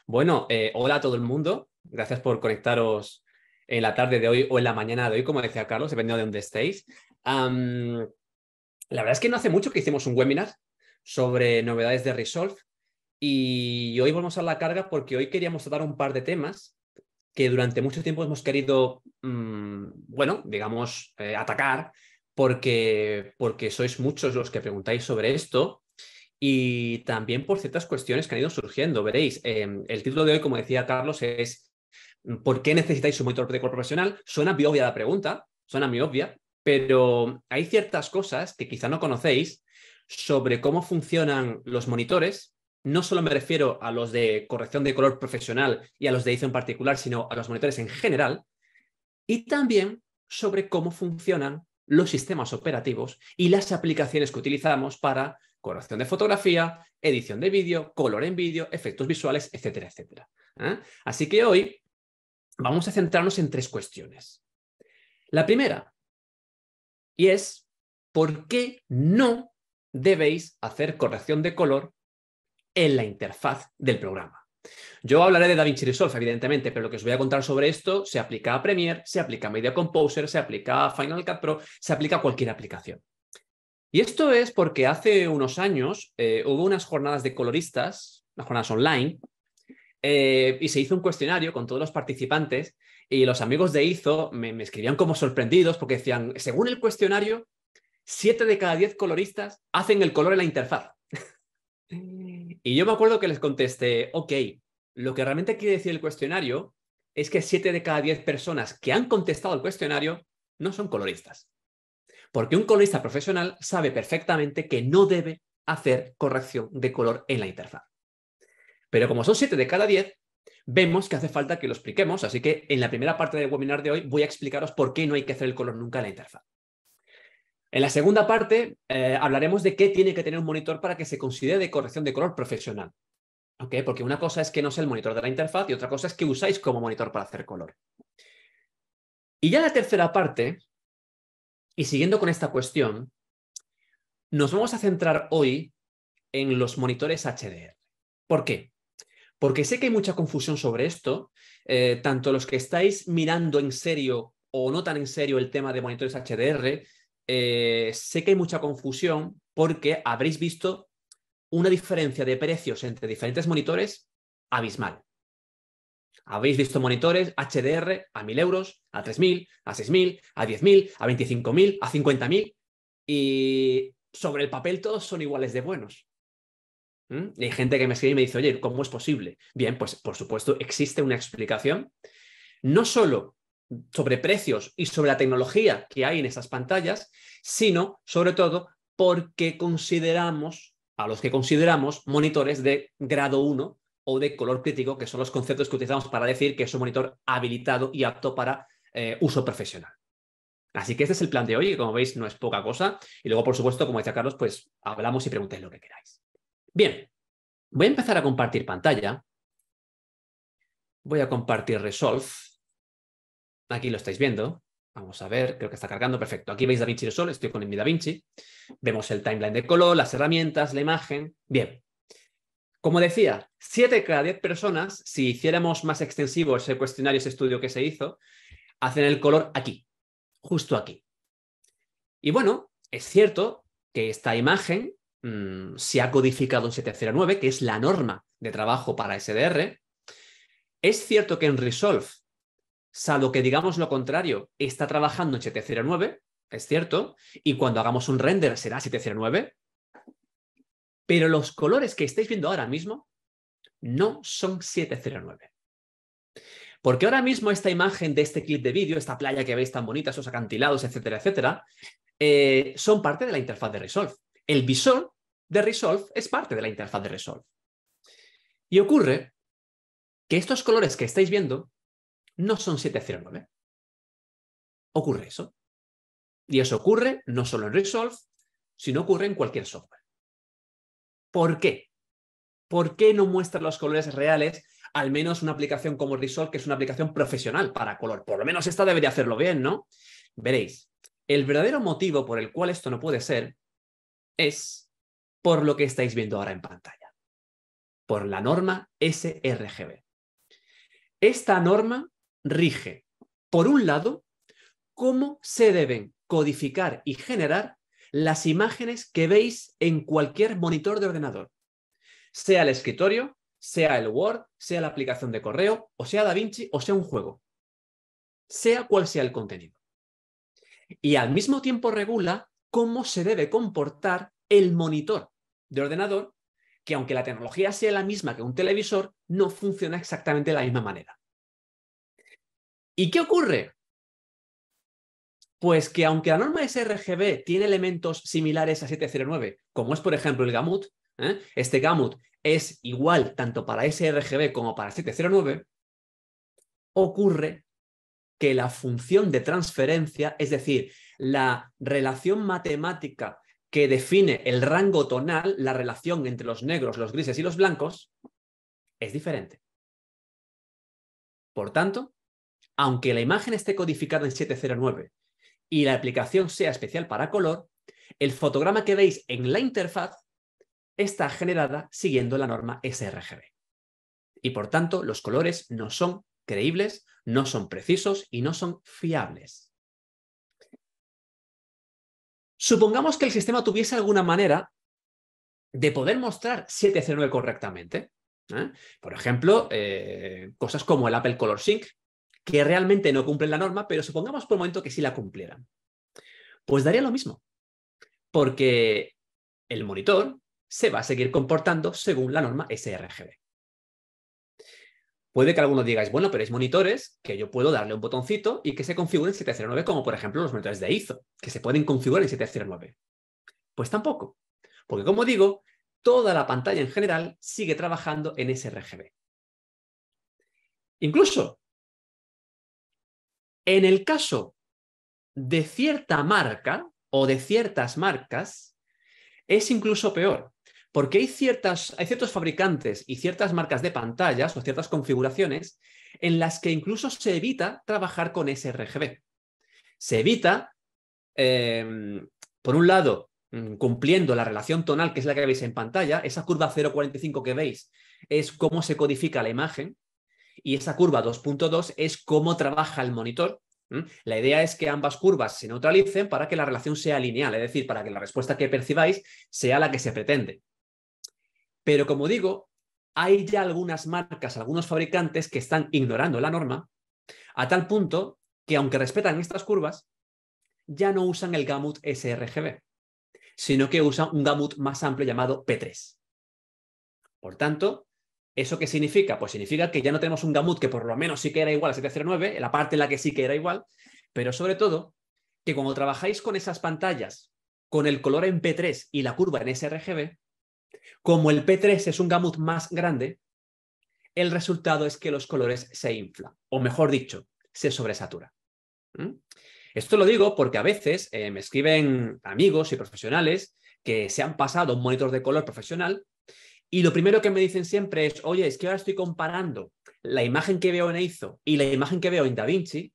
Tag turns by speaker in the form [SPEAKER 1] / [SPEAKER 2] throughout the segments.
[SPEAKER 1] Bueno, hola a todo el mundo. Gracias por conectaros en la tarde de hoy o en la mañana de hoy, como decía Carlos, dependiendo de dónde estéis. La verdad es que no hace mucho que hicimos un webinar sobre novedades de Resolve y hoy volvemos a la carga porque hoy queríamos tratar un par de temas que durante mucho tiempo hemos querido, bueno, digamos, atacar porque sois muchos los que preguntáis sobre esto. Y también por ciertas cuestiones que han ido surgiendo. Veréis, el título de hoy, como decía Carlos, es ¿por qué necesitáis un monitor de color profesional? Suena muy obvia la pregunta, suena muy obvia, pero hay ciertas cosas que quizá no conocéis sobre cómo funcionan los monitores. No solo me refiero a los de corrección de color profesional y a los de edición particular, sino a los monitores en general. Y también sobre cómo funcionan los sistemas operativos y las aplicaciones que utilizamos para corrección de fotografía, edición de vídeo, color en vídeo, efectos visuales, etcétera, etcétera. Así que hoy vamos a centrarnos en tres cuestiones. La primera, y es, ¿por qué no debéis hacer corrección de color en la interfaz del programa? Yo hablaré de DaVinci Resolve, evidentemente, pero lo que os voy a contar sobre esto se aplica a Premiere, se aplica a Media Composer, se aplica a Final Cut Pro, se aplica a cualquier aplicación. Y esto es porque hace unos años hubo unas jornadas de coloristas, unas jornadas online, y se hizo un cuestionario con todos los participantes y los amigos de IZO me escribían como sorprendidos porque decían, según el cuestionario, 7 de cada 10 coloristas hacen el color en la interfaz. Y yo me acuerdo que les contesté, ok, lo que realmente quiere decir el cuestionario es que 7 de cada 10 personas que han contestado el cuestionario no son coloristas. Porque un colorista profesional sabe perfectamente que no debe hacer corrección de color en la interfaz. Pero como son 7 de cada 10, vemos que hace falta que lo expliquemos, así que en la primera parte del webinar de hoy voy a explicaros por qué no hay que hacer el color nunca en la interfaz. En la segunda parte hablaremos de qué tiene que tener un monitor para que se considere de corrección de color profesional. ¿Okay? Porque una cosa es que no sea el monitor de la interfaz y otra cosa es que usáis como monitor para hacer color. Y ya la tercera parte, y siguiendo con esta cuestión, nos vamos a centrar hoy en los monitores HDR. ¿Por qué? Porque sé que hay mucha confusión sobre esto, tanto los que estáis mirando en serio o no tan en serio el tema de monitores HDR, sé que hay mucha confusión porque habréis visto una diferencia de precios entre diferentes monitores abismal. Habéis visto monitores HDR a 1.000 euros, a 3.000, a 6.000, a 10.000, a 25.000, a 50.000 y sobre el papel todos son iguales de buenos. Y hay gente que me escribe y me dice, oye, ¿cómo es posible? Bien, pues por supuesto existe una explicación, no solo sobre precios y sobre la tecnología que hay en esas pantallas, sino sobre todo porque consideramos, a los que consideramos monitores de grado 1 o de color crítico, que son los conceptos que utilizamos para decir que es un monitor habilitado y apto para uso profesional. Así que este es el plan de hoy, que como veis no es poca cosa. Y luego, por supuesto, como decía Carlos, pues hablamos y preguntéis lo que queráis. Bien, voy a empezar a compartir pantalla. Voy a compartir Resolve. Aquí lo estáis viendo. Vamos a ver, creo que está cargando. Perfecto. Aquí veis DaVinci Resolve, estoy con mi DaVinci. Vemos el timeline de color, las herramientas, la imagen. Bien. Como decía, 7 de cada 10 personas, si hiciéramos más extensivo ese cuestionario, ese estudio que se hizo, hacen el color aquí, justo aquí. Y bueno, es cierto que esta imagen se ha codificado en 709, que es la norma de trabajo para SDR. Es cierto que en Resolve, salvo que digamos lo contrario, está trabajando en 709, es cierto, y cuando hagamos un render será 709, pero los colores que estáis viendo ahora mismo no son 709. Porque ahora mismo esta imagen de este clip de vídeo, esta playa que veis tan bonita, esos acantilados, etcétera, etcétera, son parte de la interfaz de Resolve. El visor de Resolve es parte de la interfaz de Resolve. Y ocurre que estos colores que estáis viendo no son 709. Ocurre eso. Y eso ocurre no solo en Resolve, sino ocurre en cualquier software. ¿Por qué? ¿Por qué no muestra los colores reales? Al menos una aplicación como Resolve, que es una aplicación profesional para color. Por lo menos esta debería hacerlo bien, ¿no? Veréis, el verdadero motivo por el cual esto no puede ser es por lo que estáis viendo ahora en pantalla. por la norma sRGB. Esta norma rige, por un lado, cómo se deben codificar y generar las imágenes que veis en cualquier monitor de ordenador, sea el escritorio, sea el Word, sea la aplicación de correo, o sea DaVinci, o sea un juego, sea cual sea el contenido. Y al mismo tiempo regula cómo se debe comportar el monitor de ordenador, que aunque la tecnología sea la misma que un televisor, no funciona exactamente de la misma manera. ¿Y qué ocurre? Pues que aunque la norma sRGB tiene elementos similares a 709, como es por ejemplo el gamut, este gamut es igual tanto para sRGB como para 709, ocurre que la función de transferencia, es decir, la relación matemática que define el rango tonal, la relación entre los negros, los grises y los blancos, es diferente. Por tanto, aunque la imagen esté codificada en 709 y la aplicación sea especial para color, el fotograma que veis en la interfaz está generada siguiendo la norma sRGB. Y por tanto, los colores no son creíbles, no son precisos y no son fiables. Supongamos que el sistema tuviese alguna manera de poder mostrar 709 correctamente. Por ejemplo, cosas como el Apple Color Sync, que realmente no cumplen la norma, pero supongamos por un momento que sí la cumplieran. Pues daría lo mismo, porque el monitor se va a seguir comportando según la norma sRGB. Puede que algunos digáis, bueno, pero hay monitores que yo puedo darle un botoncito y que se configuren en 709, como por ejemplo los monitores de ISO, que se pueden configurar en 709. Pues tampoco, porque como digo, toda la pantalla en general sigue trabajando en sRGB. Incluso, en el caso de cierta marca o de ciertas marcas, es incluso peor, porque hay ciertos fabricantes y ciertas marcas de pantallas o ciertas configuraciones en las que incluso se evita trabajar con sRGB. Se evita, por un lado, cumpliendo la relación tonal, que es la que veis en pantalla. Esa curva 0,45 que veis es cómo se codifica la imagen, y esa curva 2,2 es cómo trabaja el monitor. La idea es que ambas curvas se neutralicen para que la relación sea lineal, es decir, para que la respuesta que percibáis sea la que se pretende. Pero como digo, hay ya algunas marcas, algunos fabricantes que están ignorando la norma a tal punto que, aunque respetan estas curvas, ya no usan el gamut sRGB, sino que usan un gamut más amplio llamado P3. Por tanto, ¿eso qué significa? Pues significa que ya no tenemos un gamut que por lo menos sí que era igual a 709, la parte en la que sí que era igual, pero sobre todo que cuando trabajáis con esas pantallas, con el color en P3 y la curva en sRGB, como el P3 es un gamut más grande, el resultado es que los colores se inflan, o mejor dicho, se sobresaturan. Esto lo digo porque a veces me escriben amigos y profesionales que se han pasado un monitor de color profesional y lo primero que me dicen siempre es, oye, es que ahora estoy comparando la imagen que veo en ISO y la imagen que veo en DaVinci,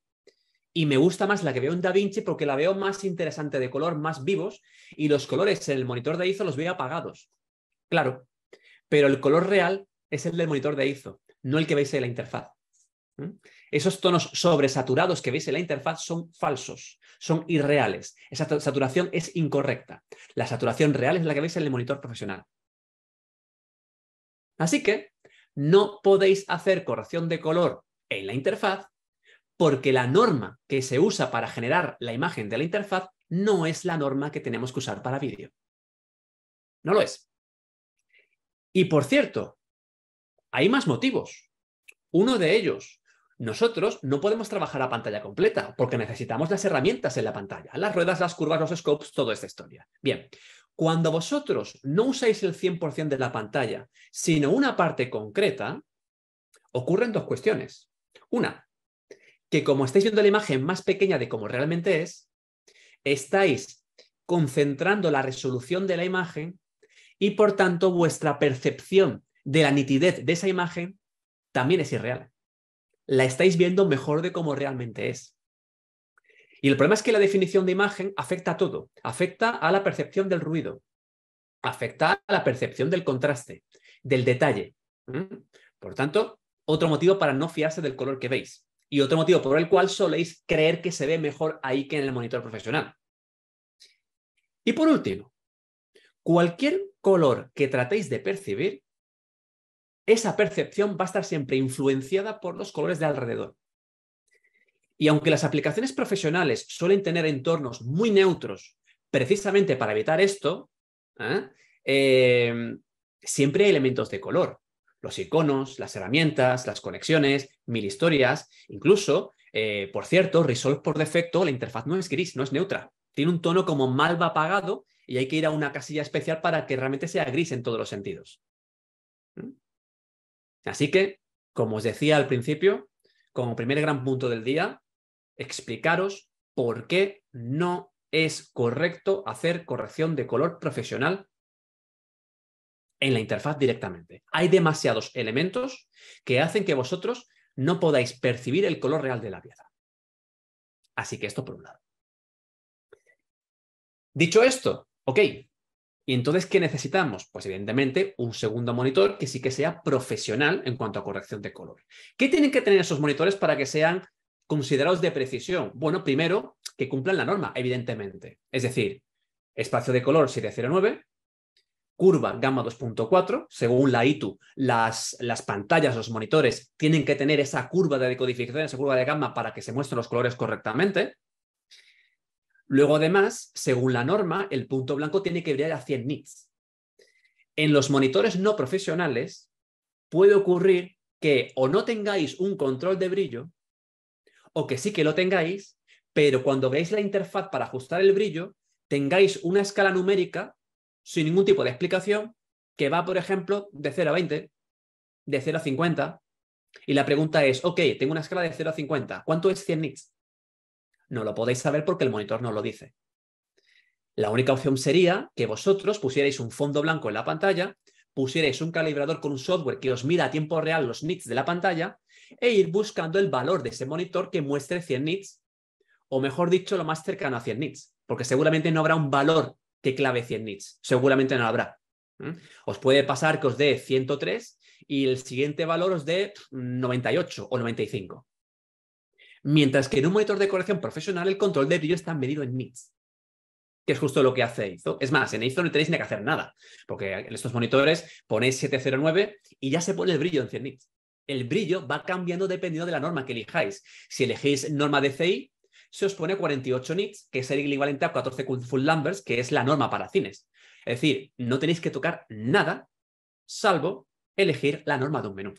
[SPEAKER 1] y me gusta más la que veo en DaVinci porque la veo más interesante de color, más vivos, y los colores en el monitor de ISO los veo apagados. Claro, pero el color real es el del monitor de ISO, no el que veis en la interfaz. Esos tonos sobresaturados que veis en la interfaz son falsos, son irreales. Esa saturación es incorrecta. La saturación real es la que veis en el monitor profesional. Así que no podéis hacer corrección de color en la interfaz porque la norma que se usa para generar la imagen de la interfaz no es la norma que tenemos que usar para vídeo. No lo es. Y por cierto, hay más motivos. Uno de ellos, nosotros no podemos trabajar a pantalla completa porque necesitamos las herramientas en la pantalla, las ruedas, las curvas, los scopes, toda esta historia. Bien, cuando vosotros no usáis el 100% de la pantalla, sino una parte concreta, ocurren dos cuestiones. Una, que como estáis viendo la imagen más pequeña de como realmente es, estáis concentrando la resolución de la imagen y por tanto vuestra percepción de la nitidez de esa imagen también es irreal. La estáis viendo mejor de como realmente es. Y el problema es que la definición de imagen afecta a todo. Afecta a la percepción del ruido, afecta a la percepción del contraste, del detalle, Por tanto, otro motivo para no fiarse del color que veis. Y otro motivo por el cual soléis creer que se ve mejor ahí que en el monitor profesional. Y por último, cualquier color que tratéis de percibir, esa percepción va a estar siempre influenciada por los colores de alrededor. Y aunque las aplicaciones profesionales suelen tener entornos muy neutros, precisamente para evitar esto, siempre hay elementos de color. Los iconos, las herramientas, las conexiones, mil historias, incluso, por cierto, Resolve por defecto, la interfaz no es gris, no es neutra. Tiene un tono como malva apagado y hay que ir a una casilla especial para que realmente sea gris en todos los sentidos. Así que, como os decía al principio, como primer gran punto del día, explicaros por qué no es correcto hacer corrección de color profesional en la interfaz directamente. Hay demasiados elementos que hacen que vosotros no podáis percibir el color real de la pieza. Así que esto por un lado. Dicho esto, ok. ¿Y entonces qué necesitamos? Pues evidentemente un segundo monitor que sí que sea profesional en cuanto a corrección de color. ¿Qué tienen que tener esos monitores para que sean considerados de precisión? Bueno, primero, que cumplan la norma, evidentemente. Es decir, espacio de color 709, curva gamma 2.4, según la ITU, las pantallas, los monitores, tienen que tener esa curva de decodificación, esa curva de gamma para que se muestren los colores correctamente. Luego, además, según la norma, el punto blanco tiene que brillar a 100 nits. En los monitores no profesionales puede ocurrir que o no tengáis un control de brillo o que sí que lo tengáis, pero cuando veáis la interfaz para ajustar el brillo, tengáis una escala numérica sin ningún tipo de explicación que va, por ejemplo, de 0 a 20, de 0 a 50, y la pregunta es, ok, tengo una escala de 0 a 50, ¿cuánto es 100 nits? No lo podéis saber porque el monitor no lo dice. La única opción sería que vosotros pusierais un fondo blanco en la pantalla, pusierais un calibrador con un software que os mida a tiempo real los nits de la pantalla e ir buscando el valor de ese monitor que muestre 100 nits, o mejor dicho, lo más cercano a 100 nits, porque seguramente no habrá un valor que clave 100 nits, seguramente no lo habrá. Os puede pasar que os dé 103 y el siguiente valor os dé 98 o 95. Mientras que en un monitor de corrección profesional el control de brillo está medido en nits, que es justo lo que hace Eizo. Es más, en Eizo no tenéis ni que hacer nada, porque en estos monitores ponéis 709 y ya se pone el brillo en 100 nits. El brillo va cambiando dependiendo de la norma que elijáis. Si elegís norma DCI, se os pone 48 nits, que es el equivalente a 14 full numbers, que es la norma para cines. Es decir, no tenéis que tocar nada, salvo elegir la norma de un menú.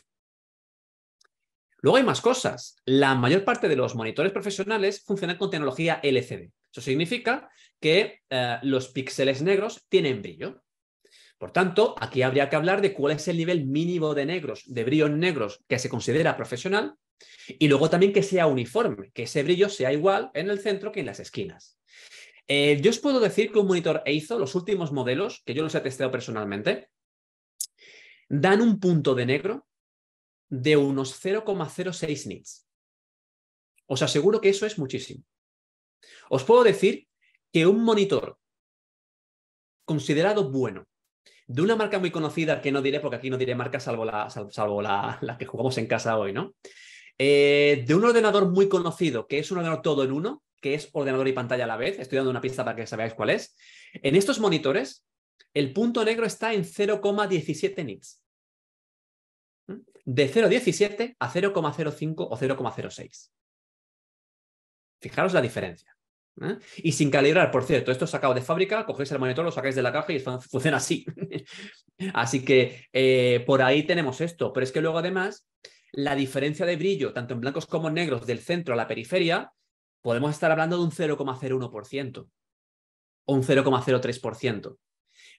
[SPEAKER 1] Luego hay más cosas. La mayor parte de los monitores profesionales funcionan con tecnología LCD. Eso significa que los píxeles negros tienen brillo. Por tanto, aquí habría que hablar de cuál es el nivel mínimo de negros, de brillos negros que se considera profesional, y luego también que sea uniforme, que ese brillo sea igual en el centro que en las esquinas. Yo os puedo decir que un monitor Eizo, los últimos modelos, que yo los he testado personalmente, dan un punto de negro de unos 0,06 nits. Os aseguro que eso es muchísimo. Os puedo decir que un monitor considerado bueno, de una marca muy conocida, que no diré porque aquí no diré marca salvo la que jugamos en casa hoy, ¿no? De un ordenador muy conocido, que es un ordenador todo en uno, que es ordenador y pantalla a la vez, estoy dando una pista para que sabáis cuál es. En estos monitores, el punto negro está en 0,17 nits. De 0,17 a 0,05 o 0,06. Fijaros la diferencia. Y sin calibrar, por cierto, esto es sacado de fábrica, cogéis el monitor, lo sacáis de la caja y funciona así. Así que por ahí tenemos esto, pero es que luego además la diferencia de brillo, tanto en blancos como en negros, del centro a la periferia, podemos estar hablando de un 0,01% o un 0,03%.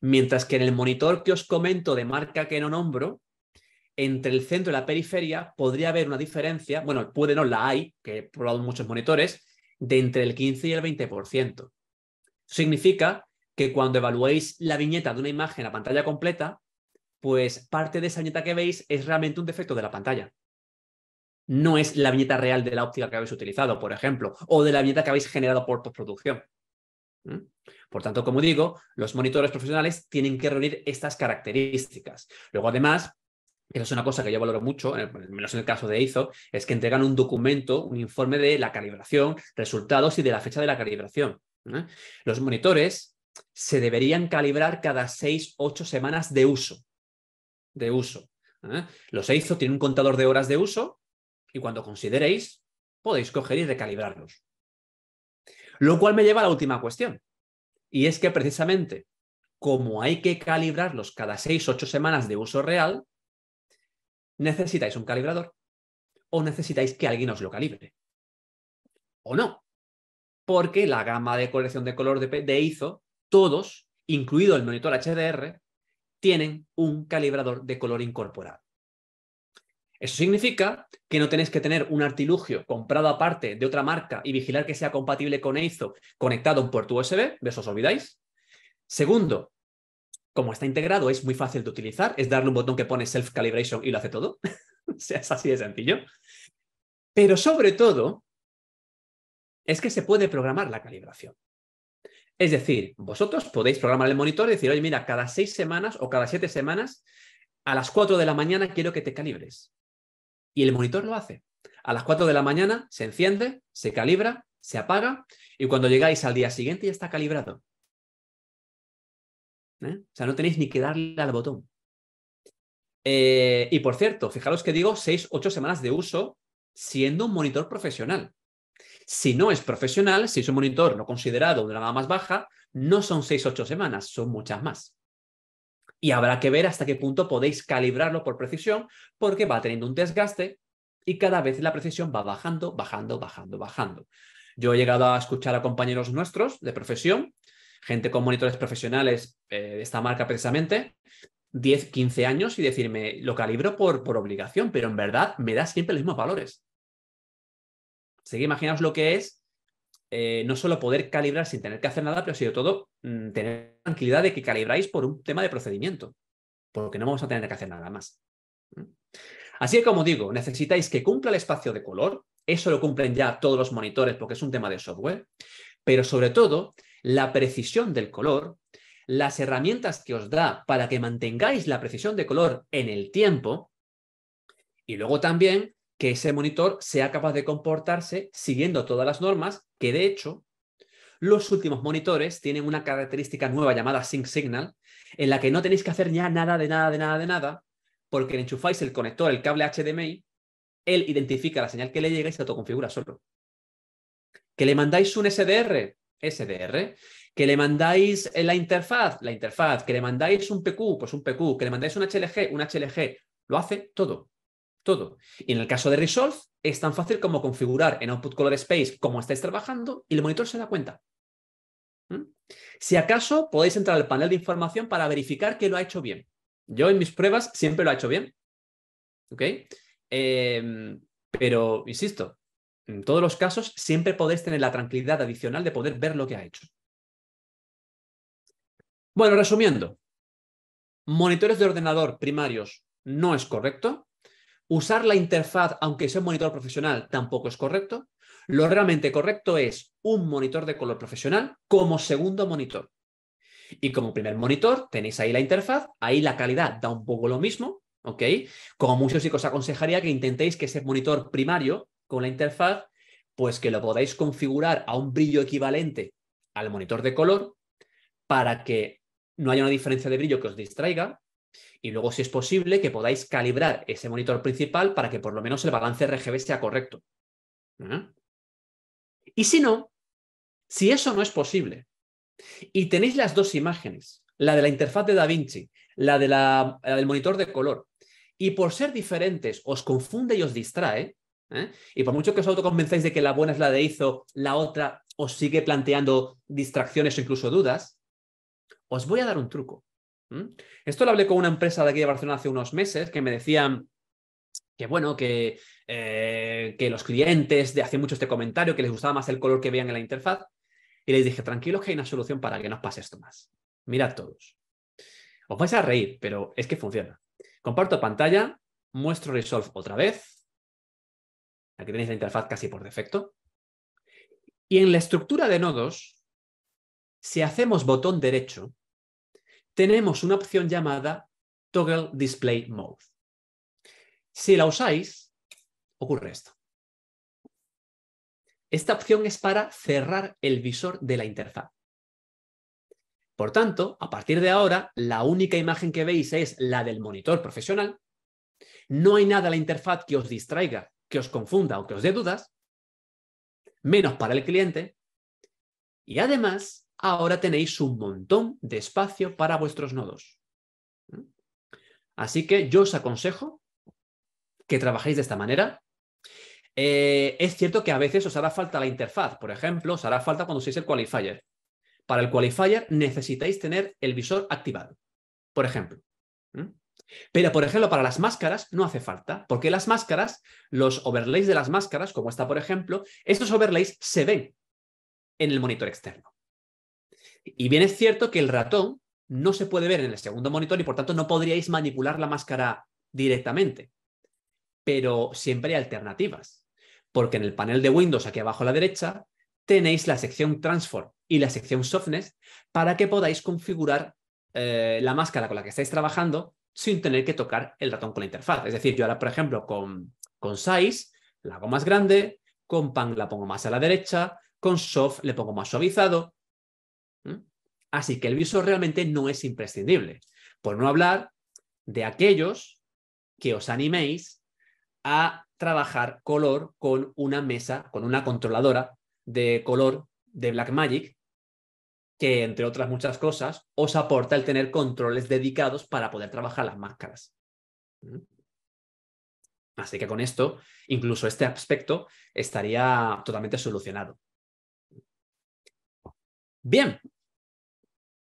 [SPEAKER 1] Mientras que en el monitor que os comento de marca que no nombro, entre el centro y la periferia podría haber una diferencia, bueno, puede no, la hay, que he probado en muchos monitores, de entre el 15 y el 20%. Eso significa que cuando evaluéis la viñeta de una imagen a pantalla completa, pues parte de esa viñeta que veis es realmente un defecto de la pantalla. No es la viñeta real de la óptica que habéis utilizado, por ejemplo, o de la viñeta que habéis generado por postproducción. Por tanto, como digo, los monitores profesionales tienen que reunir estas características. Luego, además, Esa es una cosa que yo valoro mucho, menos en el caso de ISO, es que entregan un documento, un informe de la calibración, resultados y de la fecha de la calibración. Los monitores se deberían calibrar cada 6-8 semanas de uso. Los ISO tienen un contador de horas de uso y cuando consideréis, podéis coger y recalibrarlos. Lo cual me lleva a la última cuestión. Y es que precisamente, como hay que calibrarlos cada 6-8 semanas de uso real, necesitáis un calibrador o necesitáis que alguien os lo calibre. O no, porque la gama de corrección de color de ISO, todos, incluido el monitor HDR, tienen un calibrador de color incorporado. Eso significa que no tenéis que tener un artilugio comprado aparte de otra marca y vigilar que sea compatible con ISO conectado a un puerto USB, de eso os olvidáis. Segundo, como está integrado, es muy fácil de utilizar, es darle un botón que pone Self-Calibration y lo hace todo. O sea, es así de sencillo. Pero sobre todo, es que se puede programar la calibración. Es decir, vosotros podéis programar el monitor y decir, oye, mira, cada 6 semanas o cada 7 semanas, a las 4 de la mañana quiero que te calibres. Y el monitor lo hace. A las 4 de la mañana se enciende, se calibra, se apaga y cuando llegáis al día siguiente ya está calibrado. O sea, no tenéis ni que darle al botón. Y por cierto, fijaros que digo 6-8 semanas de uso siendo un monitor profesional. Si no es profesional, si es un monitor no considerado de una gama más baja, no son 6-8 semanas, son muchas más. Y habrá que ver hasta qué punto podéis calibrarlo por precisión, porque va teniendo un desgaste y cada vez la precisión va bajando, bajando, bajando, bajando. Yo he llegado a escuchar a compañeros nuestros de profesión, gente con monitores profesionales de esta marca precisamente, 10, 15 años y decirme, lo calibro por obligación, pero en verdad me da siempre los mismos valores. Así que imaginaos lo que es no solo poder calibrar sin tener que hacer nada, pero sobre todo tener tranquilidad de que calibráis por un tema de procedimiento, porque no vamos a tener que hacer nada más. Así que, como digo, necesitáis que cumpla el espacio de color, eso lo cumplen ya todos los monitores porque es un tema de software, pero sobre todo la precisión del color, las herramientas que os da para que mantengáis la precisión de color en el tiempo y luego también que ese monitor sea capaz de comportarse siguiendo todas las normas, que de hecho los últimos monitores tienen una característica nueva llamada Sync Signal, en la que no tenéis que hacer ya nada de nada de nada de nada, porque le enchufáis el conector, el cable HDMI, él identifica la señal que le llega y se autoconfigura solo. ¿Que le mandáis un SDR? SDR. ¿Que le mandáis la interfaz? La interfaz. ¿Que le mandáis un PQ? Pues un PQ. ¿Que le mandáis un HLG? Un HLG. Lo hace todo. Todo. Y en el caso de Resolve, es tan fácil como configurar en Output Color Space cómo estáis trabajando y el monitor se da cuenta. Si acaso, podéis entrar al panel de información para verificar que lo ha hecho bien. Yo en mis pruebas siempre lo ha hecho bien. ¿Ok? Pero, insisto, en todos los casos siempre podéis tener la tranquilidad adicional de poder ver lo que ha hecho. Bueno, resumiendo, monitores de ordenador primarios no es correcto. Usar la interfaz, aunque sea un monitor profesional, tampoco es correcto. Lo realmente correcto es un monitor de color profesional como segundo monitor. Y como primer monitor tenéis ahí la interfaz, ahí la calidad da un poco lo mismo, ¿ok? Como mucho sí que os aconsejaría que intentéis que ese monitor primario con la interfaz, pues que lo podáis configurar a un brillo equivalente al monitor de color para que no haya una diferencia de brillo que os distraiga y luego, si es posible, que podáis calibrar ese monitor principal para que por lo menos el balance RGB sea correcto. Y si no, si eso no es posible y tenéis las dos imágenes, la de la interfaz de DaVinci, la del monitor de color, y por ser diferentes os confunde y os distrae, y por mucho que os autoconvencéis de que la buena es la de ISO, la otra os sigue planteando distracciones o incluso dudas, os voy a dar un truco. Esto lo hablé con una empresa de aquí de Barcelona hace unos meses que me decían que bueno, que los clientes hacían mucho este comentario, que les gustaba más el color que veían en la interfaz. Y les dije, tranquilos que hay una solución para que no os pase esto más. Mirad todos. Os vais a reír, pero es que funciona. Comparto pantalla, muestro Resolve otra vez. Aquí tenéis la interfaz casi por defecto. Y en la estructura de nodos, si hacemos botón derecho, tenemos una opción llamada Toggle Display Mode. Si la usáis, ocurre esto. Esta opción es para cerrar el visor de la interfaz. Por tanto, a partir de ahora, la única imagen que veis es la del monitor profesional. No hay nada en la interfaz que os distraiga, que os confunda o que os dé dudas, menos para el cliente. Y además, ahora tenéis un montón de espacio para vuestros nodos. Así que yo os aconsejo que trabajéis de esta manera. Es cierto que a veces os hará falta la interfaz. Por ejemplo, os hará falta cuando uséis el qualifier. Para el qualifier necesitáis tener el visor activado, por ejemplo. Pero, por ejemplo, para las máscaras no hace falta, porque las máscaras, los overlays de las máscaras, como esta, por ejemplo, estos overlays se ven en el monitor externo. Y bien es cierto que el ratón no se puede ver en el segundo monitor y, por tanto, no podríais manipular la máscara directamente. Pero siempre hay alternativas, porque en el panel de Windows, aquí abajo a la derecha, tenéis la sección Transform y la sección Softness para que podáis configurar la máscara con la que estáis trabajando sin tener que tocar el ratón con la interfaz. Es decir, yo ahora, por ejemplo, con Size la hago más grande, con Pan la pongo más a la derecha, con Soft le pongo más suavizado. Así que el visor realmente no es imprescindible. Por no hablar de aquellos que os animéis a trabajar color con una mesa, con una controladora de color de Blackmagic, que entre otras muchas cosas os aporta el tener controles dedicados para poder trabajar las máscaras. Así que con esto, incluso este aspecto estaría totalmente solucionado. Bien,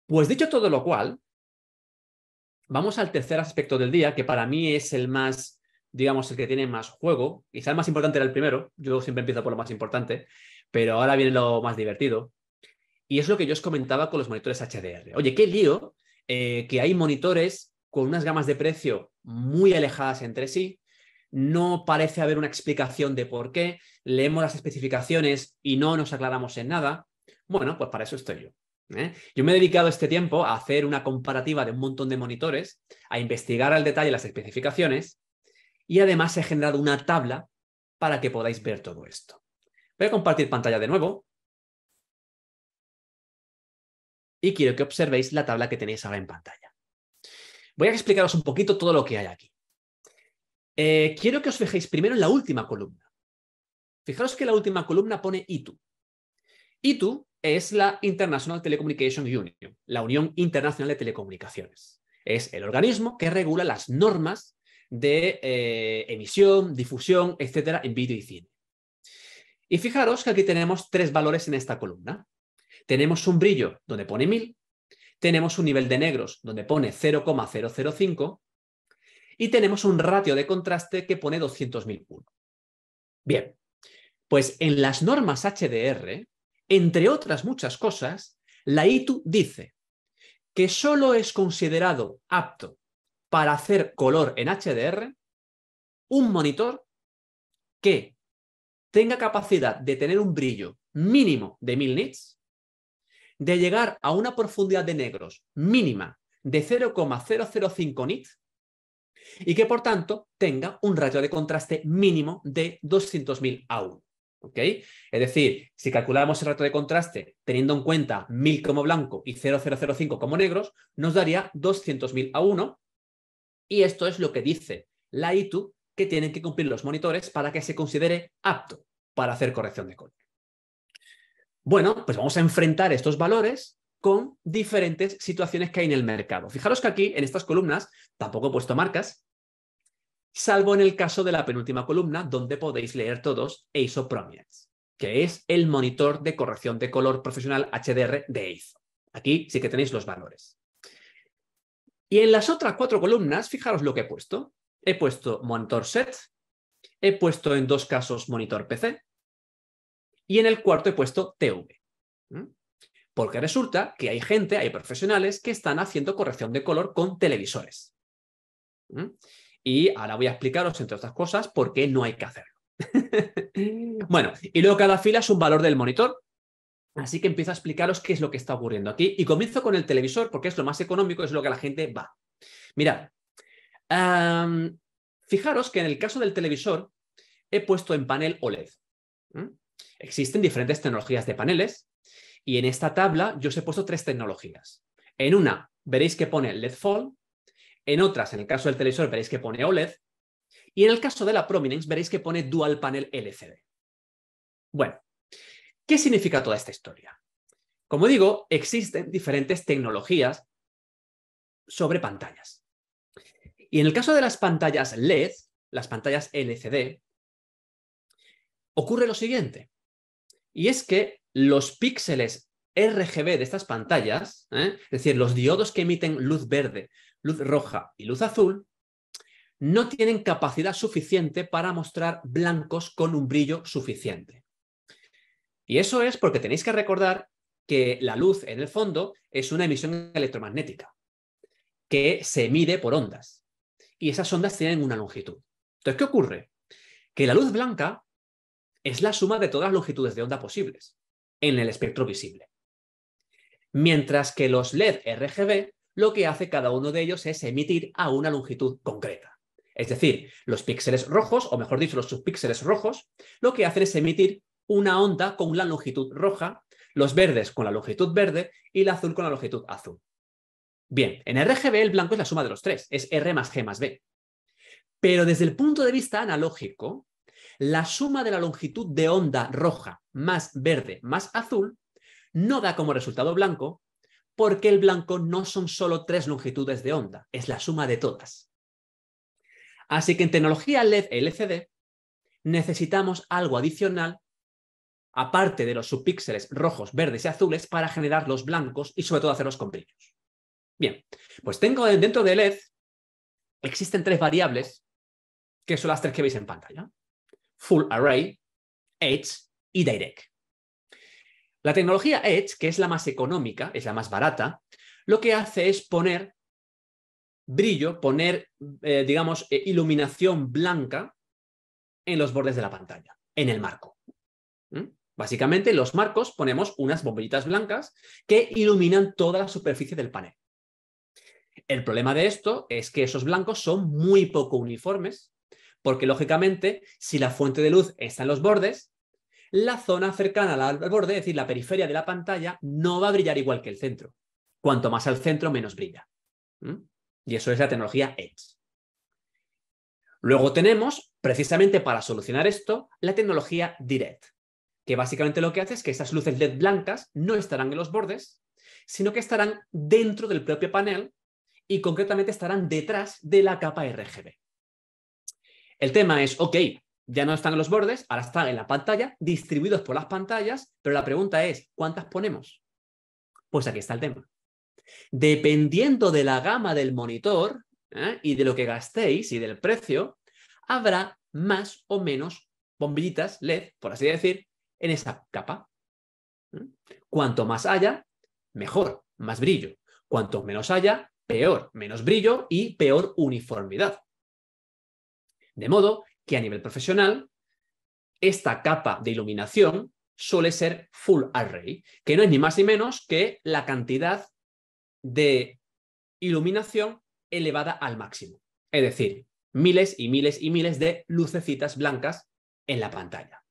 [SPEAKER 1] pues dicho todo lo cual, vamos al tercer aspecto del día, que para mí es el más, digamos, el que tiene más juego. Quizá el más importante era el primero, yo siempre empiezo por lo más importante, pero ahora viene lo más divertido. Y es lo que yo os comentaba con los monitores HDR. Oye, qué lío que hay monitores con unas gamas de precio muy alejadas entre sí. No parece haber una explicación de por qué. Leemos las especificaciones y no nos aclaramos en nada. Bueno, pues para eso estoy yo. Yo me he dedicado este tiempo a hacer una comparativa de un montón de monitores, a investigar al detalle las especificaciones y además he generado una tabla para que podáis ver todo esto. Voy a compartir pantalla de nuevo. Y quiero que observéis la tabla que tenéis ahora en pantalla. Voy a explicaros un poquito todo lo que hay aquí. Quiero que os fijéis primero en la última columna. Fijaros que la última columna pone ITU. ITU es la International Telecommunication Union, la Unión Internacional de Telecomunicaciones. Es el organismo que regula las normas de emisión, difusión, etcétera, en vídeo y cine. Y fijaros que aquí tenemos tres valores en esta columna. Tenemos un brillo donde pone 1000, tenemos un nivel de negros donde pone 0,005 y tenemos un ratio de contraste que pone 200.001. Bien, pues en las normas HDR, entre otras muchas cosas, la ITU dice que solo es considerado apto para hacer color en HDR un monitor que tenga capacidad de tener un brillo mínimo de 1000 nits, de llegar a una profundidad de negros mínima de 0,005 nits y que por tanto tenga un ratio de contraste mínimo de 200.000 a 1. ¿Ok? Es decir, si calculamos el ratio de contraste teniendo en cuenta 1000 como blanco y 0,005 como negros, nos daría 200.000 a 1 y esto es lo que dice la ITU que tienen que cumplir los monitores para que se considere apto para hacer corrección de color. Bueno, pues vamos a enfrentar estos valores con diferentes situaciones que hay en el mercado. Fijaros que aquí, en estas columnas, tampoco he puesto marcas, salvo en el caso de la penúltima columna, donde podéis leer todos AIZO Prominence, que es el monitor de corrección de color profesional HDR de AIZO. Aquí sí que tenéis los valores. Y en las otras 4 columnas, fijaros lo que he puesto. He puesto monitor set, he puesto en 2 casos monitor PC, y en el cuarto he puesto TV. Porque resulta que hay gente, hay profesionales que están haciendo corrección de color con televisores. Y ahora voy a explicaros, entre otras cosas, por qué no hay que hacerlo. Bueno, y luego cada fila es un valor del monitor. Así que empiezo a explicaros qué es lo que está ocurriendo aquí. Y comienzo con el televisor, porque es lo más económico, es lo que la gente va. Mirad, Fijaros que en el caso del televisor he puesto en panel OLED. Existen diferentes tecnologías de paneles y en esta tabla yo os he puesto 3 tecnologías. En una veréis que pone LED Fold, en otras, en el caso del televisor, veréis que pone OLED y en el caso de la Prominence veréis que pone Dual Panel LCD. Bueno, ¿qué significa toda esta historia? Como digo, existen diferentes tecnologías sobre pantallas. Y en el caso de las pantallas LED, las pantallas LCD, ocurre lo siguiente. Y es que los píxeles RGB de estas pantallas, es decir, los diodos que emiten luz verde, luz roja y luz azul, no tienen capacidad suficiente para mostrar blancos con un brillo suficiente. Y eso es porque tenéis que recordar que la luz, en el fondo, es una emisión electromagnética que se mide por ondas. Y esas ondas tienen una longitud. Entonces, ¿qué ocurre? Que la luz blanca es la suma de todas las longitudes de onda posibles en el espectro visible. Mientras que los LED RGB, lo que hace cada uno de ellos es emitir a una longitud concreta. Es decir, los píxeles rojos, o mejor dicho, los subpíxeles rojos, lo que hacen es emitir una onda con la longitud roja, los verdes con la longitud verde y el azul con la longitud azul. Bien, en RGB el blanco es la suma de los 3, es R más G más B. Pero desde el punto de vista analógico, la suma de la longitud de onda roja más verde más azul no da como resultado blanco, porque el blanco no son solo 3 longitudes de onda, es la suma de todas. Así que en tecnología LED LCD necesitamos algo adicional, aparte de los subpíxeles rojos, verdes y azules, para generar los blancos y sobre todo hacerlos con brillos. Bien, pues tengo dentro de LED, existen 3 variables, que son las 3 que veis en pantalla. Full Array, Edge y Direct. La tecnología Edge, que es la más económica, es la más barata, lo que hace es poner brillo, poner, digamos, iluminación blanca en los bordes de la pantalla, en el marco. Básicamente, en los marcos ponemos unas bombillitas blancas que iluminan toda la superficie del panel. El problema de esto es que esos blancos son muy poco uniformes, porque lógicamente, si la fuente de luz está en los bordes, la zona cercana al borde, es decir, la periferia de la pantalla, no va a brillar igual que el centro. Cuanto más al centro, menos brilla. Y eso es la tecnología Edge. Luego tenemos, precisamente para solucionar esto, la tecnología Direct, que básicamente lo que hace es que estas luces LED blancas no estarán en los bordes, sino que estarán dentro del propio panel y concretamente estarán detrás de la capa RGB. El tema es, ok, ya no están en los bordes, ahora están en la pantalla, distribuidos por las pantallas, pero la pregunta es, ¿cuántas ponemos? Pues aquí está el tema. Dependiendo de la gama del monitor y de lo que gastéis y del precio, habrá más o menos bombillitas LED, por así decir, en esa capa. Cuanto más haya, mejor, más brillo. Cuanto menos haya, peor, menos brillo y peor uniformidad. De modo que a nivel profesional, esta capa de iluminación suele ser Full Array, que no es ni más ni menos que la cantidad de iluminación elevada al máximo. Es decir, miles y miles y miles de lucecitas blancas en la pantalla.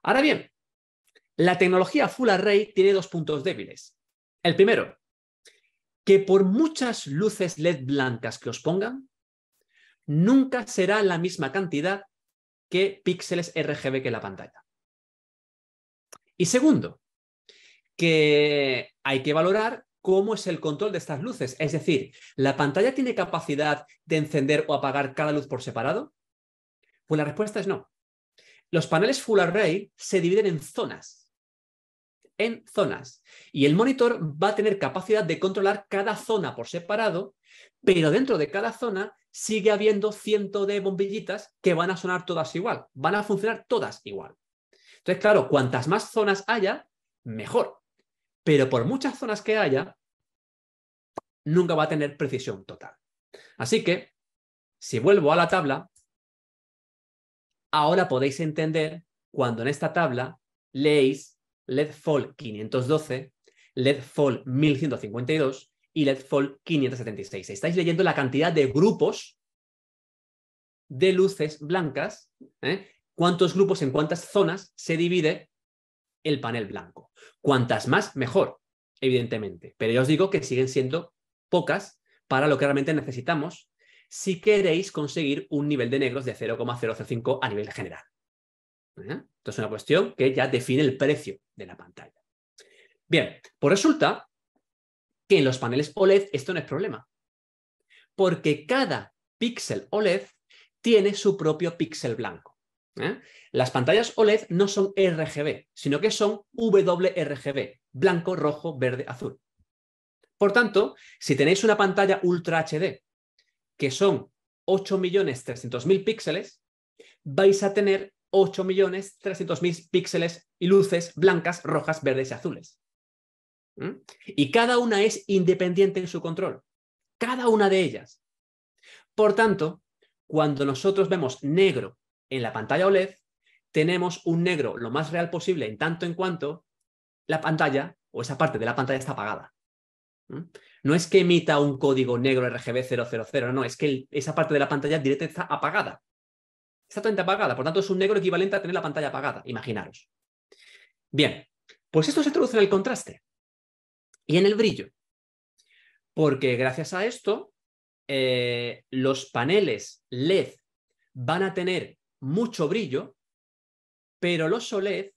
[SPEAKER 1] Ahora bien, la tecnología Full Array tiene 2 puntos débiles. El primero, que por muchas luces LED blancas que os pongan, nunca será la misma cantidad que píxeles RGB que la pantalla. Y segundo, que hay que valorar cómo es el control de estas luces. Es decir, ¿la pantalla tiene capacidad de encender o apagar cada luz por separado? Pues la respuesta es no. Los paneles Full Array se dividen en zonas. Y el monitor va a tener capacidad de controlar cada zona por separado, pero dentro de cada zona sigue habiendo cientos de bombillitas que van a sonar todas igual, van a funcionar todas igual. Entonces, claro, cuantas más zonas haya, mejor. Pero por muchas zonas que haya, nunca va a tener precisión total. Así que, si vuelvo a la tabla, ahora podéis entender cuando en esta tabla leéis LED Fold 512, LED Fold 1152 y LED Fold 576. Estáis leyendo la cantidad de grupos de luces blancas, cuántos grupos, en cuántas zonas se divide el panel blanco. Cuantas más, mejor, evidentemente. Pero ya os digo que siguen siendo pocas para lo que realmente necesitamos si queréis conseguir un nivel de negros de 0,005 a nivel general. Esto es una cuestión que ya define el precio de la pantalla. Bien, pues resulta que en los paneles OLED esto no es problema, porque cada píxel OLED tiene su propio píxel blanco. Las pantallas OLED no son RGB, sino que son WRGB, blanco, rojo, verde, azul. Por tanto, si tenéis una pantalla Ultra HD, que son 8.300.000 píxeles, vais a tener 8.300.000 píxeles y luces blancas, rojas, verdes y azules. Y cada una es independiente en su control. Cada una de ellas. Por tanto, cuando nosotros vemos negro en la pantalla OLED, tenemos un negro lo más real posible en tanto en cuanto la pantalla o esa parte de la pantalla está apagada. No es que emita un código negro RGB 000, no, es que esa parte de la pantalla directa está apagada. Está totalmente apagada, por tanto es un negro equivalente a tener la pantalla apagada, imaginaros. Bien, pues esto se traduce en el contraste y en el brillo, porque gracias a esto los paneles LED van a tener mucho brillo, pero los OLED,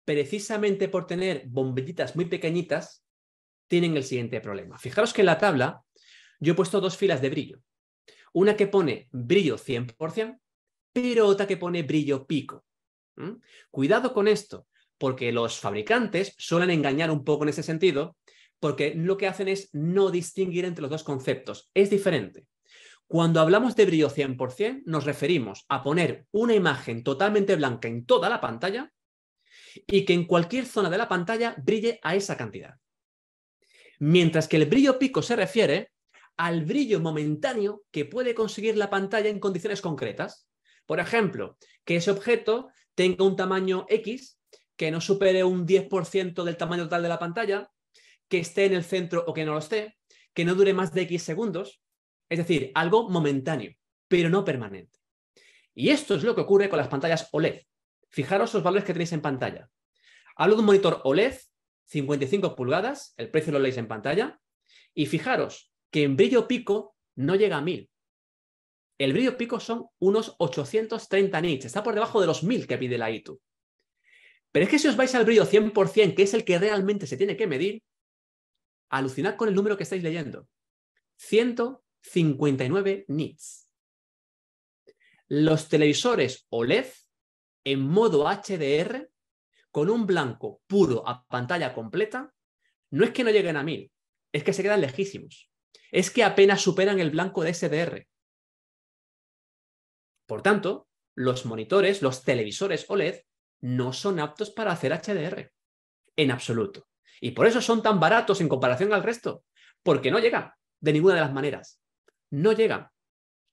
[SPEAKER 1] precisamente por tener bombillitas muy pequeñitas, tienen el siguiente problema. Fijaros que en la tabla yo he puesto dos filas de brillo. Una que pone brillo 100%, pero otra que pone brillo pico. Cuidado con esto, porque los fabricantes suelen engañar un poco en ese sentido, porque lo que hacen es no distinguir entre los dos conceptos. Es diferente. Cuando hablamos de brillo 100%, nos referimos a poner una imagen totalmente blanca en toda la pantalla y que en cualquier zona de la pantalla brille a esa cantidad. Mientras que el brillo pico se refiere al brillo momentáneo que puede conseguir la pantalla en condiciones concretas. Por ejemplo, que ese objeto tenga un tamaño X, que no supere un 10% del tamaño total de la pantalla, que esté en el centro o que no lo esté, que no dure más de X segundos. Es decir, algo momentáneo, pero no permanente. Y esto es lo que ocurre con las pantallas OLED. Fijaros los valores que tenéis en pantalla. Hablo de un monitor OLED, 55 pulgadas, el precio lo leéis en pantalla, y fijaros que en brillo pico no llega a 1000. El brillo pico son unos 830 nits, está por debajo de los 1000 que pide la ITU. Pero es que si os vais al brillo 100%, que es el que realmente se tiene que medir, alucinad con el número que estáis leyendo. 159 nits. Los televisores OLED en modo HDR, con un blanco puro a pantalla completa, no es que no lleguen a 1000, es que se quedan lejísimos. Es que apenas superan el blanco de SDR. Por tanto, los monitores, los televisores OLED, no son aptos para hacer HDR. En absoluto. Y por eso son tan baratos en comparación al resto. Porque no llegan de ninguna de las maneras. No llegan.